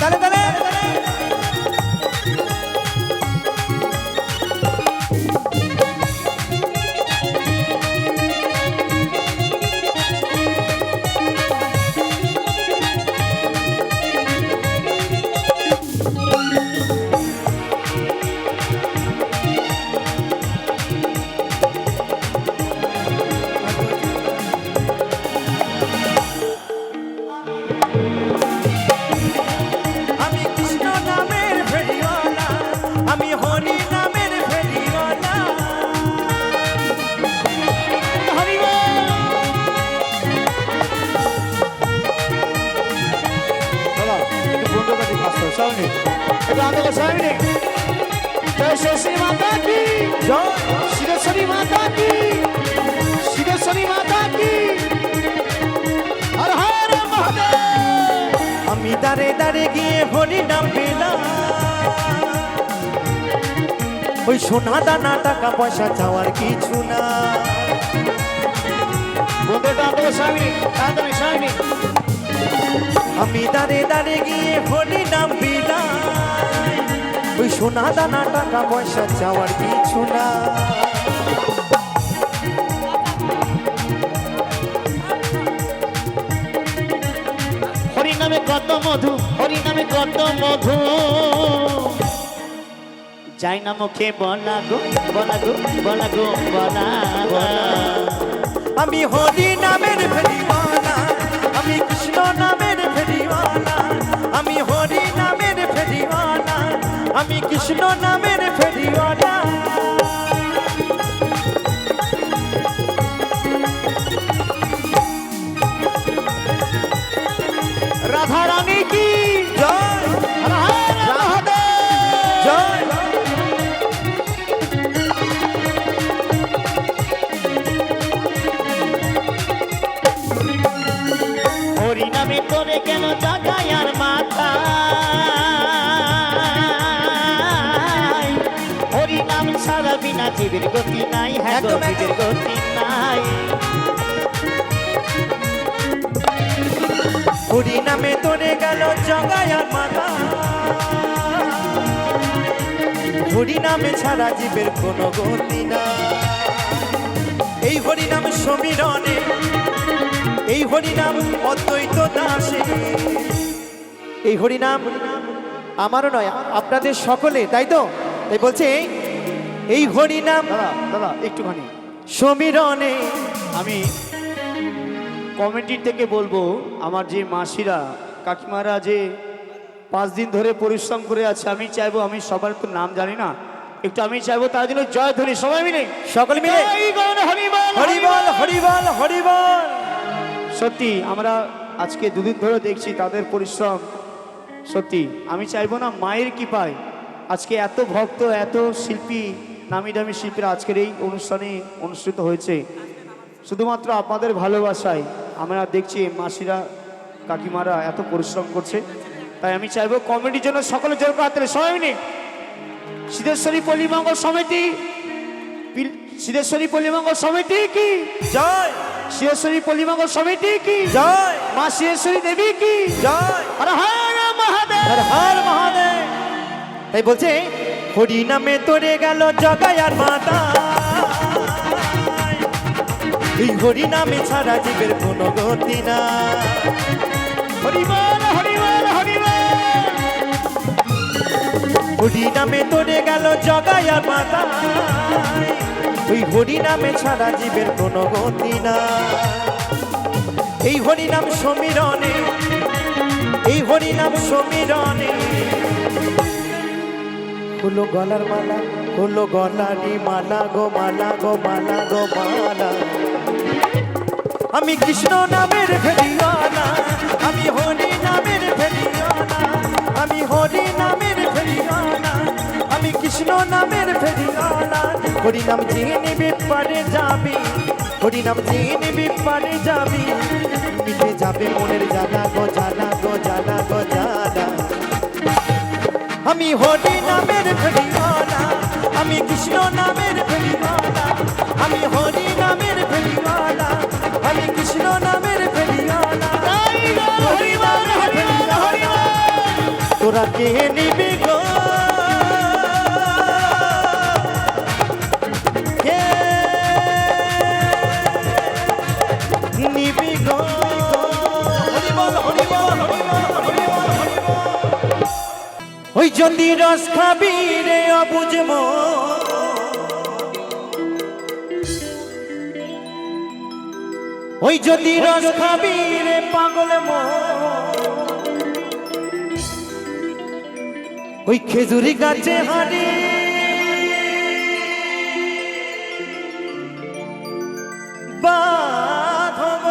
তালে তালে গোস্বামী জয় শশী মাতা কি জয় সিদ্ধেশ্বরী মাতা কি সিদ্ধেশ্বরী মাতা কি হর হর মহাদেব। আমি দাঁড়ে দাঁড়ে গিয়ে হরি নাম পেলাম, ওই সোনা দানা টাকা পয়সা চাওয়ার কিছু না। বন্ধুটা গোস্বামী তাড়াতাড়ি স্বামী আমি দাঁড়ে দাঁড়ে গিয়ে হরি নাম পেলাম, ওই সোনা দানা টাকা পয়সা চাওয়ার কিছু না। হরি নামে কত মধু হরি নামে কত মধু যাই না মুখে বলা গো বলা গো বলা গো বলা আমি হরি নামের ফেরিওয়ালা, আমি কৃষ্ণ নামের ফেরিওয়ালা, আমি হরি নামের ফেরিওয়ালা, আমি কৃষ্ণ নামের ফেরিওয়ালা। রাধা রানী কি জয় হর হর মহাদেব। জয় হরি নামে তোরে কেন জাগায় আর মাথা হরি নাম সারা বিনা জীবের গতি নাই হ্যাঁ গো, একদম, একদম। জীবের গতি নাই। হরি নামে তোরে গেল জগায়ার মাতা, হরি নামে ছাড়া জীবের কোনো গতি না। এই হরি নাম সমীরণে, এই হরি নাম অদ্বৈত দাসে, এই হরি নাম আমারও নয় আপনাদের সকলে, তাই তো? তাই বলছে এই হরি নাম দাদা দাদা একটুখানি সমীরণে। আমি কমিটি থেকে বলবো আমার যে মাসিরা কাকিমারা যে 5 দিন ধরে পরিশ্রম করে আছে, আমি চাইবো, আমি সবার তো নাম জানি না, একটু আমি চাইবো তার জন্য জয় ধ্বনি সবাই মিলে সকলে মিলে জয় গণ হরিবল হরিবল হরিবল হরিবল। সত্যি আমরা আজকে 2 দিন ধরে দেখছি তাদের পরিশ্রম। সত্যি আমি চাইবো না মায়ের কৃপায় আজকে এত ভক্ত এত শিল্পী নামি দামি শিল্পীরা আজকের এই অনুষ্ঠানে অনুষ্ঠিত হয়েছে, শুধুমাত্র আপনাদের ভালোবাসায় আমরা দেখছি মাসিরা কাকিমারা এত পরিশ্রম করছে। তাই আমি চাইবো কমিটির জন্য সকলের জন্য হাতে সবাই মিলে সিদ্ধেশ্বরী পল্লী মঙ্গল সমিতি সিদ্ধেশ্বরী পল্লী মঙ্গল সমিতি কি জয় সিদ্ধেশ্বরী পল্লী মঙ্গল সমিতি কি জয় মা সিদ্ধেশ্বরী দেবী কি জয় হর হর মহাদেব। হর হর মহাদেব। তাই বলছে হরি নামে তোরে গেল জগায়ার মাতা, এই হরি নামে ছাড়া জীবের কোনো গতি না। হরিবল হরিবল হরিবল হরি নামে তোরে গেল জগায়ার মাতা, ওই হরি নামে ছাড়া জীবের কোনো গতি না। এই হরি নাম সমীরণে, এই হরি নাম সমীরণে হলো গলার মালা, হলো গলারি মালা গো মালা গো মালা গো মালা। আমি কৃষ্ণ নামের ফেরিওয়ালা, আমি হরি নামের ফেরিওয়ালা, আমি হরি নামের ফেরিওয়ালা, আমি কৃষ্ণ নামের ফেরিওয়ালা। হরি নাম জেনে নিবি পারে যাবি, হরি নাম জেনে নিবি পারে যাবি, মিটে যাবে মনের জ্বালা গো জ্বালা গো জ্বালা গো জ্বালা। আমি হরি নামের ফেরিওয়ালা, আমি কৃষ্ণ নামের ফেরিওয়ালা, আমি হরি নামের ফেরিওয়ালা, আমি কৃষ্ণ নামের ফেরিওয়ালা। হরিবল হরিবল হরিবল তোরা কে নিবি গো, কে নিবি গো। হরিবল হরিবল হরিবল হরিবল হরিবল। ওই যদি রস খাবি রে অবুঝ মন, ওই যদি রস খাবি রে পাগল মন, ওই খেজুরি গাছে হারি বাঁধব।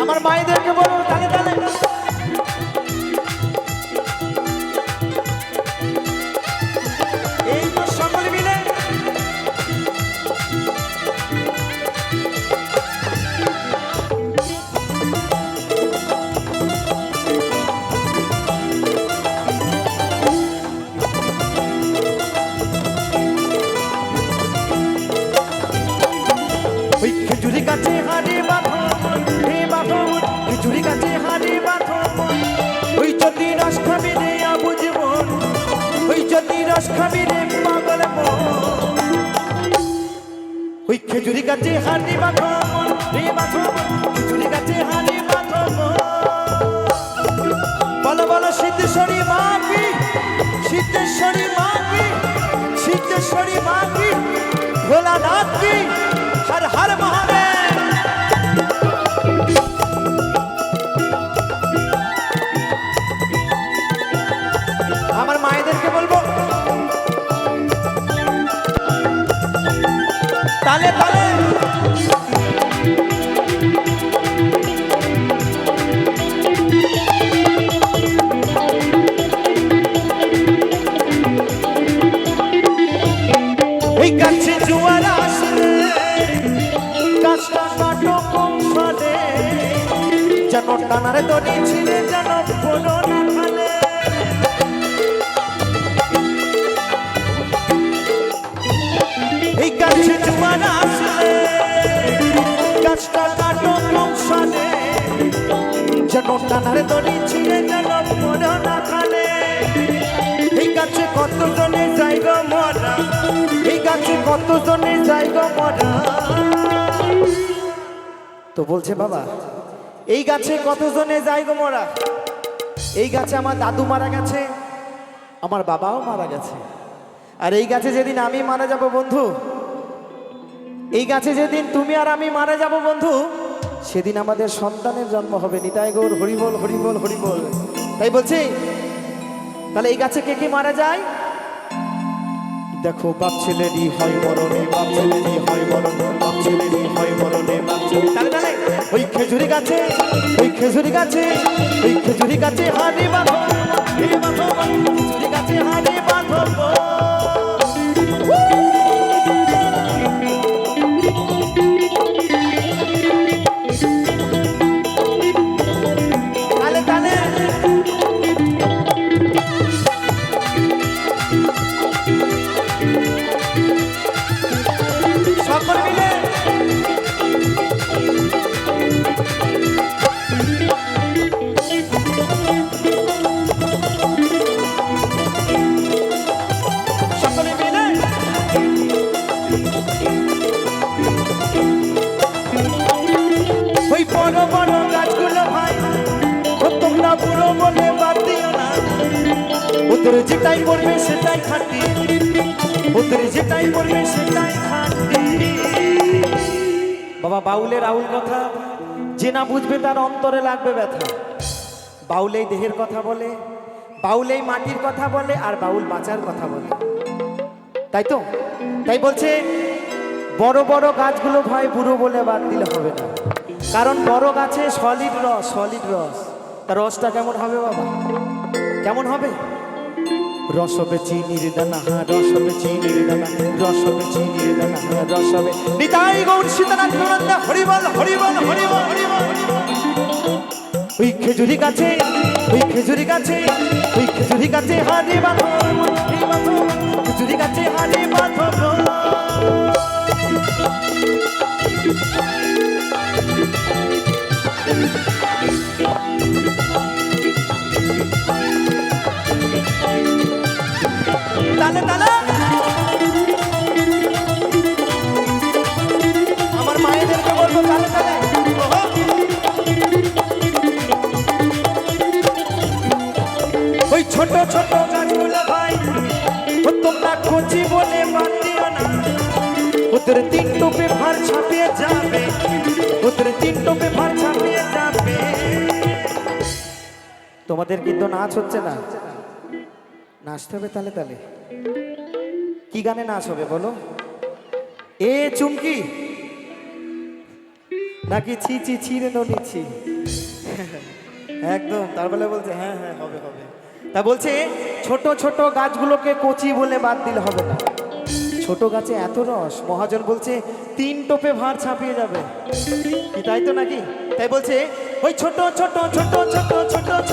আমার মায়েদেরকে বলো তালে তালে। এই তো সকলে মিলে ওই খেজুরি গাছে হাড়ি বাঁধো হে বাঁধো, খেজুরি গাছে হাড়ি বাঁধো, ওই যদি রস খাবি রে বুঝব, ওই যদি রস খাবি রে পাগল মন। ওই খেজুরি গাছে হাড়ি বাঁধো হে বাঁধো, খেজুরি গাছে হাড়ি বাঁধো। বলো বলো সিদ্ধেশ্বরী মা কি, সিদ্ধেশ্বরী মা কি, সিদ্ধেশ্বরী মা কি, ভোলানাথ কি, হর হর মহাদেব। আমার মায়েদেরকে বলবো তালে তালে। এই গাছে জোয়ার আসলে গাছটা কাটো কম ফলে, যেন টানারে দড়ি ছিঁড়ে যেন কোনো না খালে। এই গাছে জোয়ার আসলে গাছটা কাটো কম ফলে, যেন টানারে দড়ি ছিঁড়ে যেন কোনো না খালে। এই গাছে কত জনে জায়গা মরা, এই গাছে কত জনে জায়গা মরা। তো বলছে বাবা এই গাছে কতজনে যাই গো মরা। এই গাছে আমার দাদু মারা গেছে, আমার বাবাও মারা গেছে। আর এই গাছে যেদিন আমি মারা যাব বন্ধু, এই গাছে যেদিন তুমি আর আমি মারা যাব বন্ধু, সেদিন আমাদের সন্তানের জন্ম হবে। নিতাই গৌর হরিবল হরিবল হরিবল। তাই বলছি তাহলে এই গাছে কে কে মারা যায়? দেখো বাপ ছেলেরই হয় মরণে, বাপ ছেলেরই হয় মরণে, বাপ ছেলেরই হয় মরণে, বাপ ছেলে। তালে তালে ওই খেজুরি গাছে, ওই খেজুরি গাছে, ওই খেজুরি গাছে হাড়ি বাঁধো হে বাঁধো, খেজুরি গাছে হাড়ি বাঁধো। তালে তালে সকল মিলে সকলে মিলে ওই বড় বড় গাছগুলো ভাই ও তোমরা বুড়ো বলে বাদ দিও না, ওদের যেটাই পড়বে সেটাই খাটি, ওদের যেটাই পড়বে সেটাই খাটি। বাবা বাউলের আউল কথা যে না বুঝবে তার অন্তরে লাগবে ব্যথা। বাউলেই দেহের কথা বলে, বাউলেই মাটির কথা বলে, আর বাউল বাঁচার কথা বলে। তাই তো তাই বলছে বড় বড় গাছগুলো ভাই বুড়ো বলে বাদ দিলে হবে না, কারণ বড় গাছে সলিড রস, সলিড রস। তার রসটা কেমন হবে বাবা, কেমন হবে? রস হবে চিনির দানা, রস হবে চিনির দানা, রস হবে চিনির দানা, রস হবে। নিতাই গৌর সীতানাথ প্রণন্দা হরিবল হরিবল হরিবল হরিবল। ওই খেজুরি গাছে, ওই খেজুরি গাছে, ওই খেজুরি গাছে হাড়ি বাঁধো, হাড়ি বাঁধো, খেজুরি গাছে হাড়ি বাঁধো। তালে তালে আমার মায়েদেরকে বলবো তালে তালে। ওই ছোট ছোট গাছগুলো ভাই ও তোমরা কচি বলে বাদ দিও না, ওদের তিন টোপে ভার ছাপিয়ে যাবে, ওদের তিন টোপে ভার ছাপিয়ে যাবে। তোমাদের কিন্তু নাচ হচ্ছে না, নাচতে হবে তালে তালে। কি গানে নাচ হবে বলো? এ চুমকি নাকি ছি ছি ছিঁড়ে নিচ্ছি একদম। তারপরে বলছে হ্যাঁ হ্যাঁ হবে হবে। তা বলছে ছোট ছোট গাছগুলোকে কচি বলে বাদ দিলে হবে না, ছোট গাছে এত রস, মহাজন বলছে 3 টোপে ভাঁড় ছাপিয়ে যাবে, কি তাই তো নাকি? তাই বলছে ওই ছোট ছোট ছোট ছোট ছোট ছোট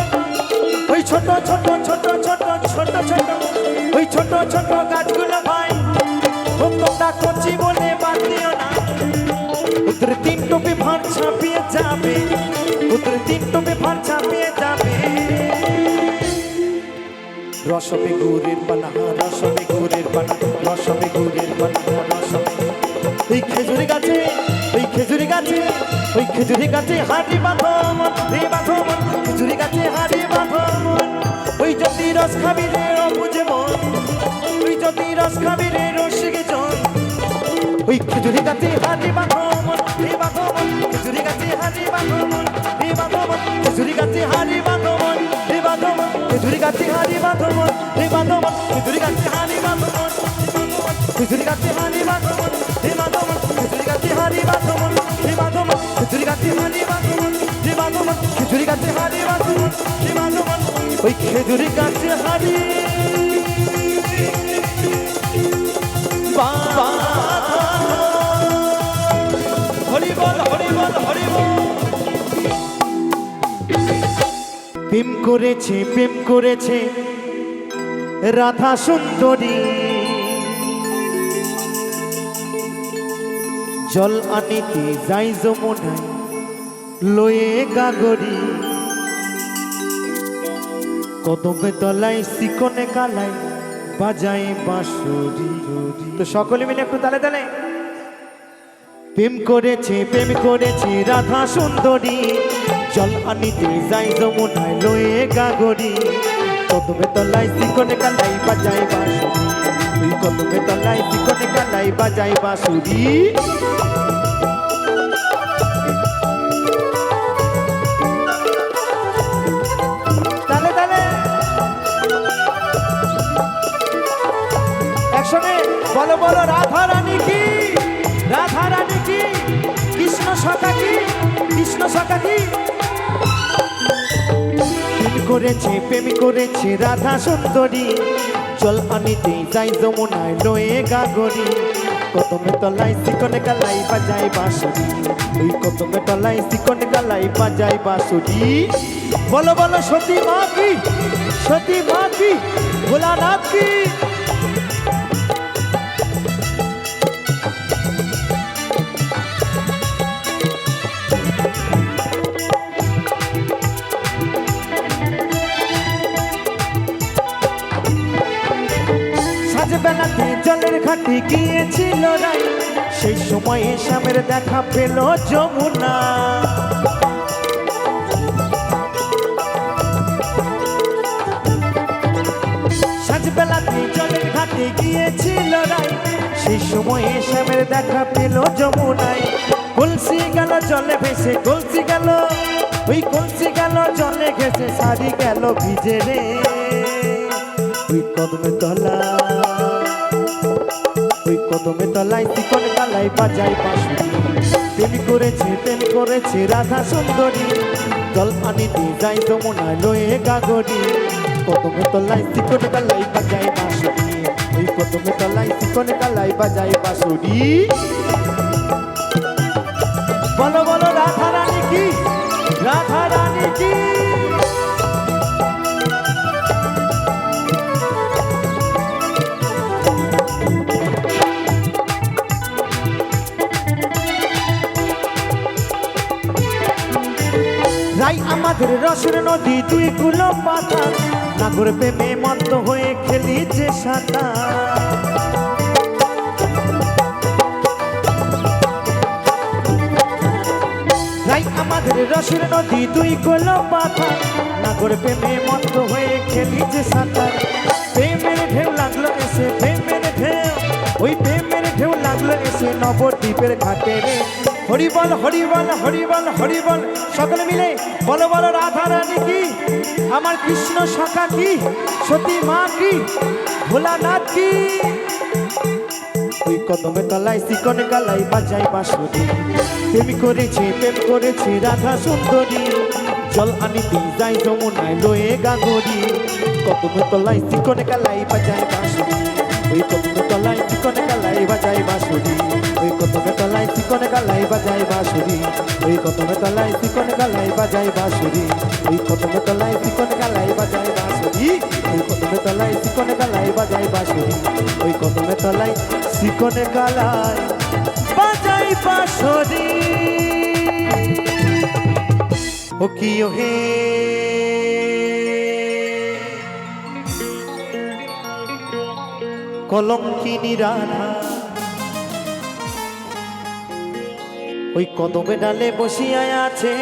ওই ছোট ছোট ছোট ছোট ছোট ছোট ওই ছোট ছোট গাছগুলো ভাই তোমরা কচি বলে বাদ দিও না, ওদের 3 টোপে ভাঁড় ছাপিয়ে যাবে, ওদের 3 টোপে ভাঁড় ছাপিয়ে যাবে। রসবে গুড়ের পানা, রসবে গুড়ের পানা, রসবে গুড়ের পানা, রসবে ওই খেজুরি গাছে, ওই খেজুরি গাছে, ওই খেজুরি গাছে হাড়ি বাঁধো মন, রে বাঁধো মন, খেজুরি গাছে হাড়ি বাঁধো মন। ওই যদি রস খাবি রে বুঝে মন, ওই যদি রস খাবি রে রসিকে জন, ওই খেজুরি গাছে হাড়ি বাঁধো মন, রে বাঁধো মন, খেজুরি গাছে হাড়ি বাঁধো মন, রে বাঁধো মন, খেজুরি গাছে হাড়ি বাঁধো মন, রে বাঁধো মন, খেজুরি গাছে হাড়ি বাঁধো মন, রে বাঁধো মন, খেজুরি গাছে হাড়ি বাঁধো মন, খেজুরি গাছে হাড়ি বাঁধো মন, রে বাঁধো মন, খেজুরি গাছে হাড়ি বাঁধো মন, রে বাঁধো মন, খেজুরি গাছে হাড়ি বাঁধো মন, রে বাঁধো মন, খেজুরি গাছে হাড়ি বাঁধো মন, রে বাঁধো মন, ওই খেজুরি গাছে হাড়ি হরি বল হরি বল হরি বল। প্রেম করেছে প্রেম করেছে রাধা সুন্দরী, জল আনিতে যাই যমুনায় লয়ে গাগরি, কদমে তলায় শিকনে কালায় বাজায় বাঁশুরি। তো সকলে মিলে একটু তালে তালে। প্রেম করেছে রাধা সুন্দরী, জল আনিতে যাই যমুনায় লয়ে গাগরি, কদমে তলায় শিকনে কালায় বাজায় বাঁশুরি, ওই কদমে তলায় শিকনে কালায় বাজায় বাঁশুরি। তালে তালে একসঙ্গে বলো বলো রাধা রানী কি, রাধা রানী কি, কৃষ্ণ সখা কি, কৃষ্ণ সখা কি। প্রেম করেছে রাধা সুন্দরী, জল আনিতে যাই যমুনায় লয়ে গাগরি, কদমে তলায় শিকনে কালাই বাজায় বাঁশুরি, ওই কদমে তলায় শিকনে কালাই বাজায় বাঁশুরি। বলো বলো সতী মা কি, সতী মা কি, ভোলানাথ কি। বেলাতে জলের ঘাটে গিয়েছিল রাই, সেই সময়ে শ্যামের দেখা পেল যমুনা, সাজবেলাতে জলের ঘাটে গিয়েছিল রাই, সেই সময়ে শ্যামের দেখা পেল যমুনায়, কলসি গেল জলে ভেসে, কলসি গেল, ওই কলসি গেল জলে ঘেসে, শাড়ি গেল ভিজে রে, ওই কদমে তলা, ওই কদমে তলায় শিকনে কালাই বাজায় বাঁশুরি। প্রেম করেছে রাধা সুন্দরী, জল আনিতে যাই যমুনায় লয়ে গাগরি, কদমে তলায় শিকনে কালাই বাজায় বাঁশুরি, ওই কদমে তলায় শিকনে কালাই বাজায় বাঁশুরি। বলো বলো রাধা রানী কি, রাধা রানী কি। রাই আমাদের রসের নদী দুই কুলো পাতা, নাগর প্রেমে মত্ত হয়ে খেলি যে সাঁতার, রাই আমাদের রসের নদী দুই কুলো পাতা, নাগর প্রেমে মত্ত হয়ে খেলি যে সাঁতার, প্রেমের ঢেউ লাগলো এসে, প্রেমের ঢেউ, ওই প্রেমের ঢেউ লাগলো এসে নবদ্বীপের ঘাটে রে। হরি বল হরি বল হরি বল হরি বল, সকলে মিলে বলো বলো রাধা রানী কি, আমার কৃষ্ণ সখা কি, সতী মা কি, ভোলানাথ কি। ওই কদমে তলায় চিকন কালাই বাজাই বাঁশুরি। প্রেম করেছে রাধা সুন্দরী, জল আনিতে যাই যমুনায় লয়ে গাগরি। কদমে তলায় চিকন কালাই বাজাই বাঁশুরি, ওই কদমে তলায় চিকন কালাই বাজাই বাঁশুরি। ওই কদমে তলায় চিকন কালাই বাজাই বাঁশুরি, ওই কদমে তলায় চিকন কালাই বাজাই বাঁশুরি। ওই কদমে তলায় চিকন কালাই বাজাই বাঁশুরি, ওই কদমে তলায় চিকন কালাই বাজাই বাঁশুরি। ওই কদমে তলায় চিকন কালাই বাজাই বাঁশুরি। ও কি হে কলঙ্কিনী রাধা, ওই কদমে ডালে বসিয়া আছে।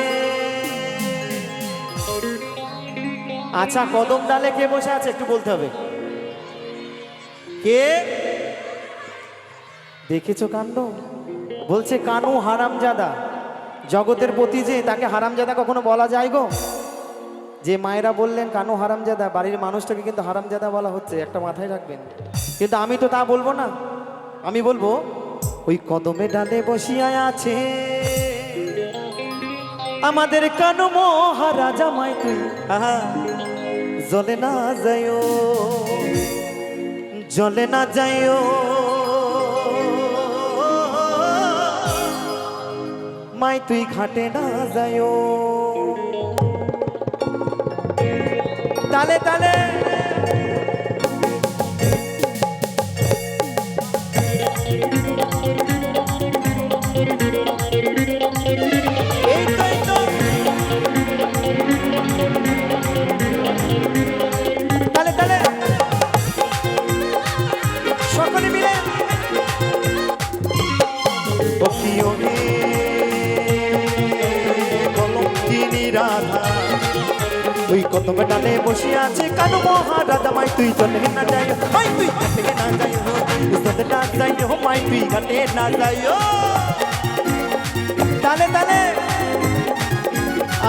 আচ্ছা, কদম ডালে কে বসে আছে একটু বলতে হবে। কে দেখেছো কাণ্ড? বলছে কানু হারামজাদা। জগতের পতি যে, তাকে হারামজাদা কখনো বলা যায় গো? যে মায়েরা বললেন কানু হারামজাদা, বাড়ির মানুষটাকে কিন্তু হারামজাদা বলা হচ্ছে, একটা মাথায় রাখবেন। কিন্তু আমি তো তা বলবো না, আমি বলবো ওই কদমে ডালে বসিয়া আছে আমাদের কানু মহারাজা মাই তুই। আহা, জলে না যাইও, জলে না যাইও, মাই তুই ঘাটে না যাইও। তালে তালে সকলে মিলে কলঙ্কিনী রাধা, ওই কদমে ডালে বসে আছে কানু মহারাজা মাই তুই চলে না যাই, মাই তুই ঘাটে না যাই, চলে না যাই, মাই তুই ঘাটে না যাই। তালে তালে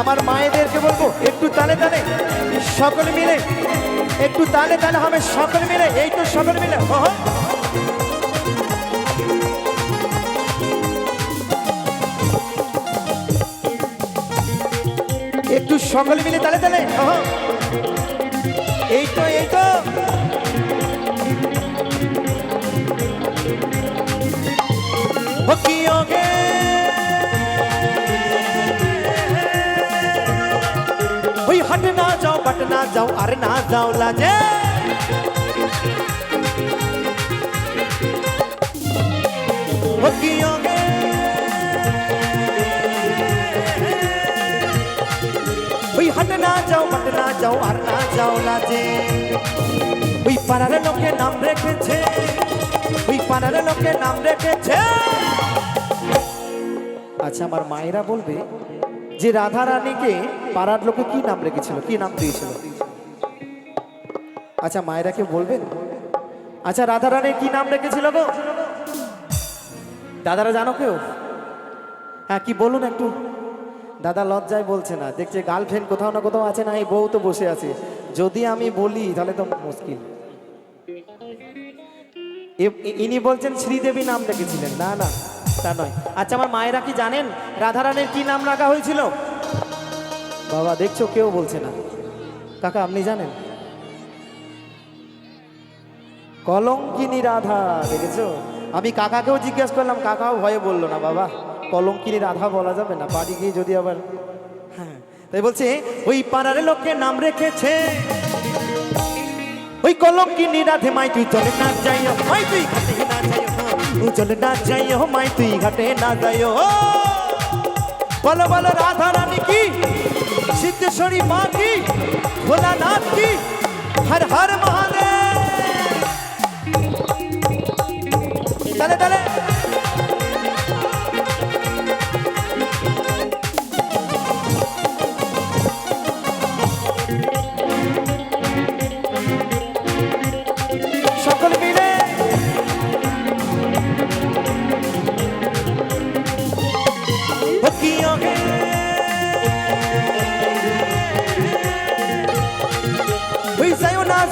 আমার মায়েদেরকে বলবো একটু তালে তালে সকলে মিলে, একটু তালে তালে হবে সকলে মিলে। এই তো সকলে মিলে একটু সকলে মিলে তালে তালে। এই তো এই তো ওই হাটে না যাও, বাট না যাও, আরে না যাও লাজে। ওই হাটে না যাও, বাট না যাও, আর না যাও লাজে। ওই পাড়ার লোকে নাম রেখেছে, ওই পাড়ার লোকে নাম রেখেছে। আচ্ছা, আমার মায়েরা বলবে যে রাধা রানীকে পাড়ার লোকে কি নাম রেখেছিল, কি নাম দিয়েছিল? আচ্ছা, মায়েরা কেউ বলবেন? আচ্ছা, রাধা রানীর কি নাম রেখেছিল গো? দাদারা জানো কেউ? হ্যাঁ, কি বলুন একটু। দাদা লজ্জায় বলছে না, দেখছে গার্লফ্রেন্ড কোথাও না কোথাও আছে, না এই বউ তো বসে আছে। যদি আমি বলি তাহলে তো মুশকিল। ইনি বলছেন শ্রীদেবী নাম রেখেছিলেন। না না, তা নয়। আচ্ছা, আমার মায়েরা কি জানেন রাধারানীর কি নাম রাখা হয়েছিল? বাবা দেখছো কেউ বলছে না। কাকা আপনি জানেন? কলঙ্কিনী রাধা। দেখেছো, আমি কাকাকেও জিজ্ঞেস করলাম, কাকাও ভয়ে বললো না। বাবা কলঙ্কিনী রাধা বলা যাবে না, বাড়ি গিয়ে যদি আবার। হ্যাঁ, তাই বলছে ওই পাড়ার লোকে নাম রেখেছে ওই কলঙ্কিনী রাধে মাই তুই চলে না যাইও, মাই তুই ঘাটে না যাইও, চলে না যাইও, মাই তুই ঘাটে না যাইও। বলো বলো রাধা রানী কি, সিদ্ধেশ্বরী মা কি, ভোলানাথ কি, হর হর মহাদেব। তালে তালে সকলে মিলে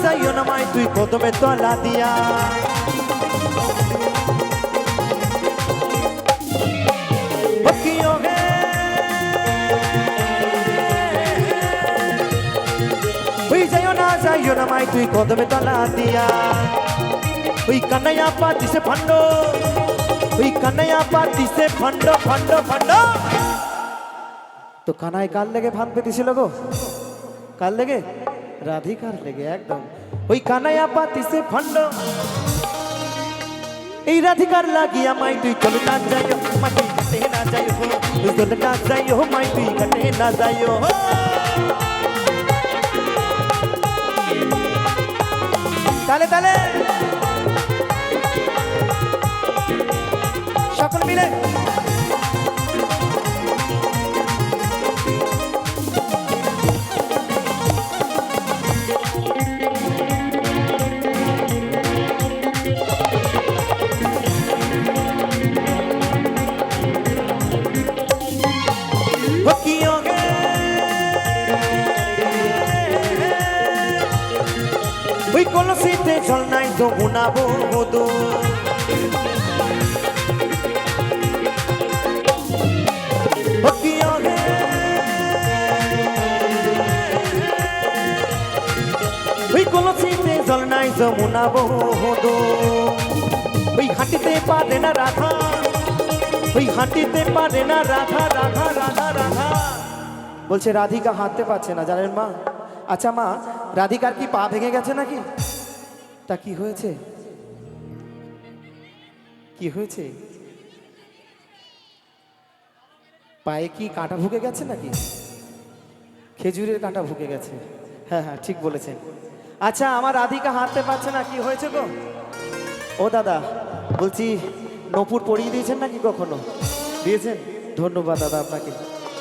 যাইও না মাই তুই কদমে তলা দিয়া। যাইও না মাই তুই কদমে তলা দিয়া ওই কানাইয়া পা দিছে ফান্ড ওই কানাইয়া পা দিছে ফান্ড ফান্ড ফান্ড তো কানাই কার লেগে ফান পেতেছিল গো কার লেগে রাধিকার লেগে একদম ওই কানাইয়া পা দিছে ফান্ড এই রাধিকার লাগিয়া মাই তুই চলে না যাইও মাই তুই কাটে না যাইও তুই চলে না যাইও মাই তুই কাটে না যাইও তালে তালে সকল মিলে ওই কলসিতে জল নাই যমুনা বধূ ওই কলসিতে জল নাই যমুনা বধূ ওই হাঁটিতে পারে না রাধা ওই হাঁটিতে পারে না রাধা রাধা রাধা রাধা বলছে রাধিকা হাঁটতে পারছে না জানেন মা আচ্ছা মা রাধিকার কি পা ভেঙে গেছে নাকি তা কি হয়েছে কি হয়েছে পায়ে কি কাঁটা ঢুকে গেছে নাকি খেজুরের কাঁটা ঢুকে গেছে হ্যাঁ হ্যাঁ ঠিক বলেছেন আচ্ছা আমার রাধিকা হাঁটতে পারছে না কি হয়েছে গো ও দাদা বলছি নপুর পরিয়ে দিয়েছেন নাকি কখনো দিয়েছেন ধন্যবাদ দাদা আপনাকে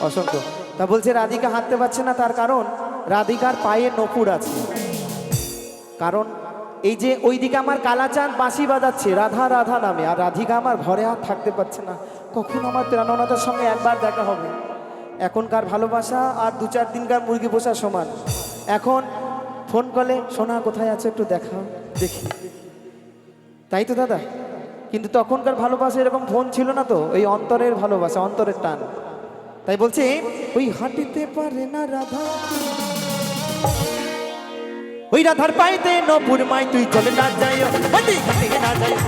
অসংখ্য তা বলছে রাধিকা হাঁটতে পারছে না তার কারণ রাধিকার পায়ে নপুর আছে কারণ এই যে ওইদিকে আমার কালাচাঁদ বাঁশি বাজাচ্ছে রাধা রাধা নামে আর রাধিকা আমার ঘরে আর থাকতে পারছে না কখন আমার প্রাণনাথের সঙ্গে একবার দেখা হবে এখনকার ভালোবাসা আর 2-4 দিনকার মুরগি পোষা সমান এখন ফোন কলে সোনা কোথায় আছে একটু দেখাও দেখি তাই তো দাদা কিন্তু তখনকার ভালোবাসা এরকম ফোন ছিল না তো ওই অন্তরের ভালোবাসা অন্তরের টান তাই বলছি ওই হাঁটিতে পারে না রাধা ওই রাধার পাইতে নপুর মাই তুই চলে না যাইও মাটি ঘাটে না যাইও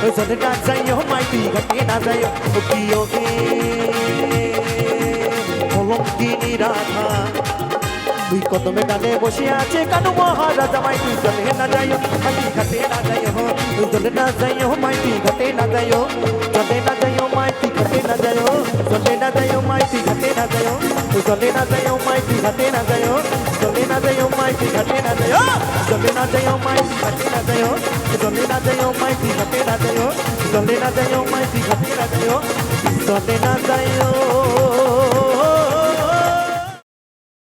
ওই চলে না যাইও মাই তুই ঘাটে না যাইও ও কি ওকে কলঙ্কিনী রাধা তুই কদমে ডালে বসে আছে কানু মহারাজা মাই তুই চলে না যাইও মাটি ঘাটে না যাইও তুই চলে না যাইও মাই তুই ঘাটে না যাইও চলে না যাইও মাই তুই ঘাটে না যাইও চলে না যাইও মাই তুই ঘাটে না যাইও তুই চলে না যাইও মাই তুই ঘাটে না যাইও চলে না যাইও মাই তুই ঘাটে না যাইও চলে না যাইও মাই তুই ঘাটে না যাইও চলে না যাইও মাই তুই ঘাটে না যাইও চলে না যাইও মাই তুই ঘাটে না যাইও চলে না যাইও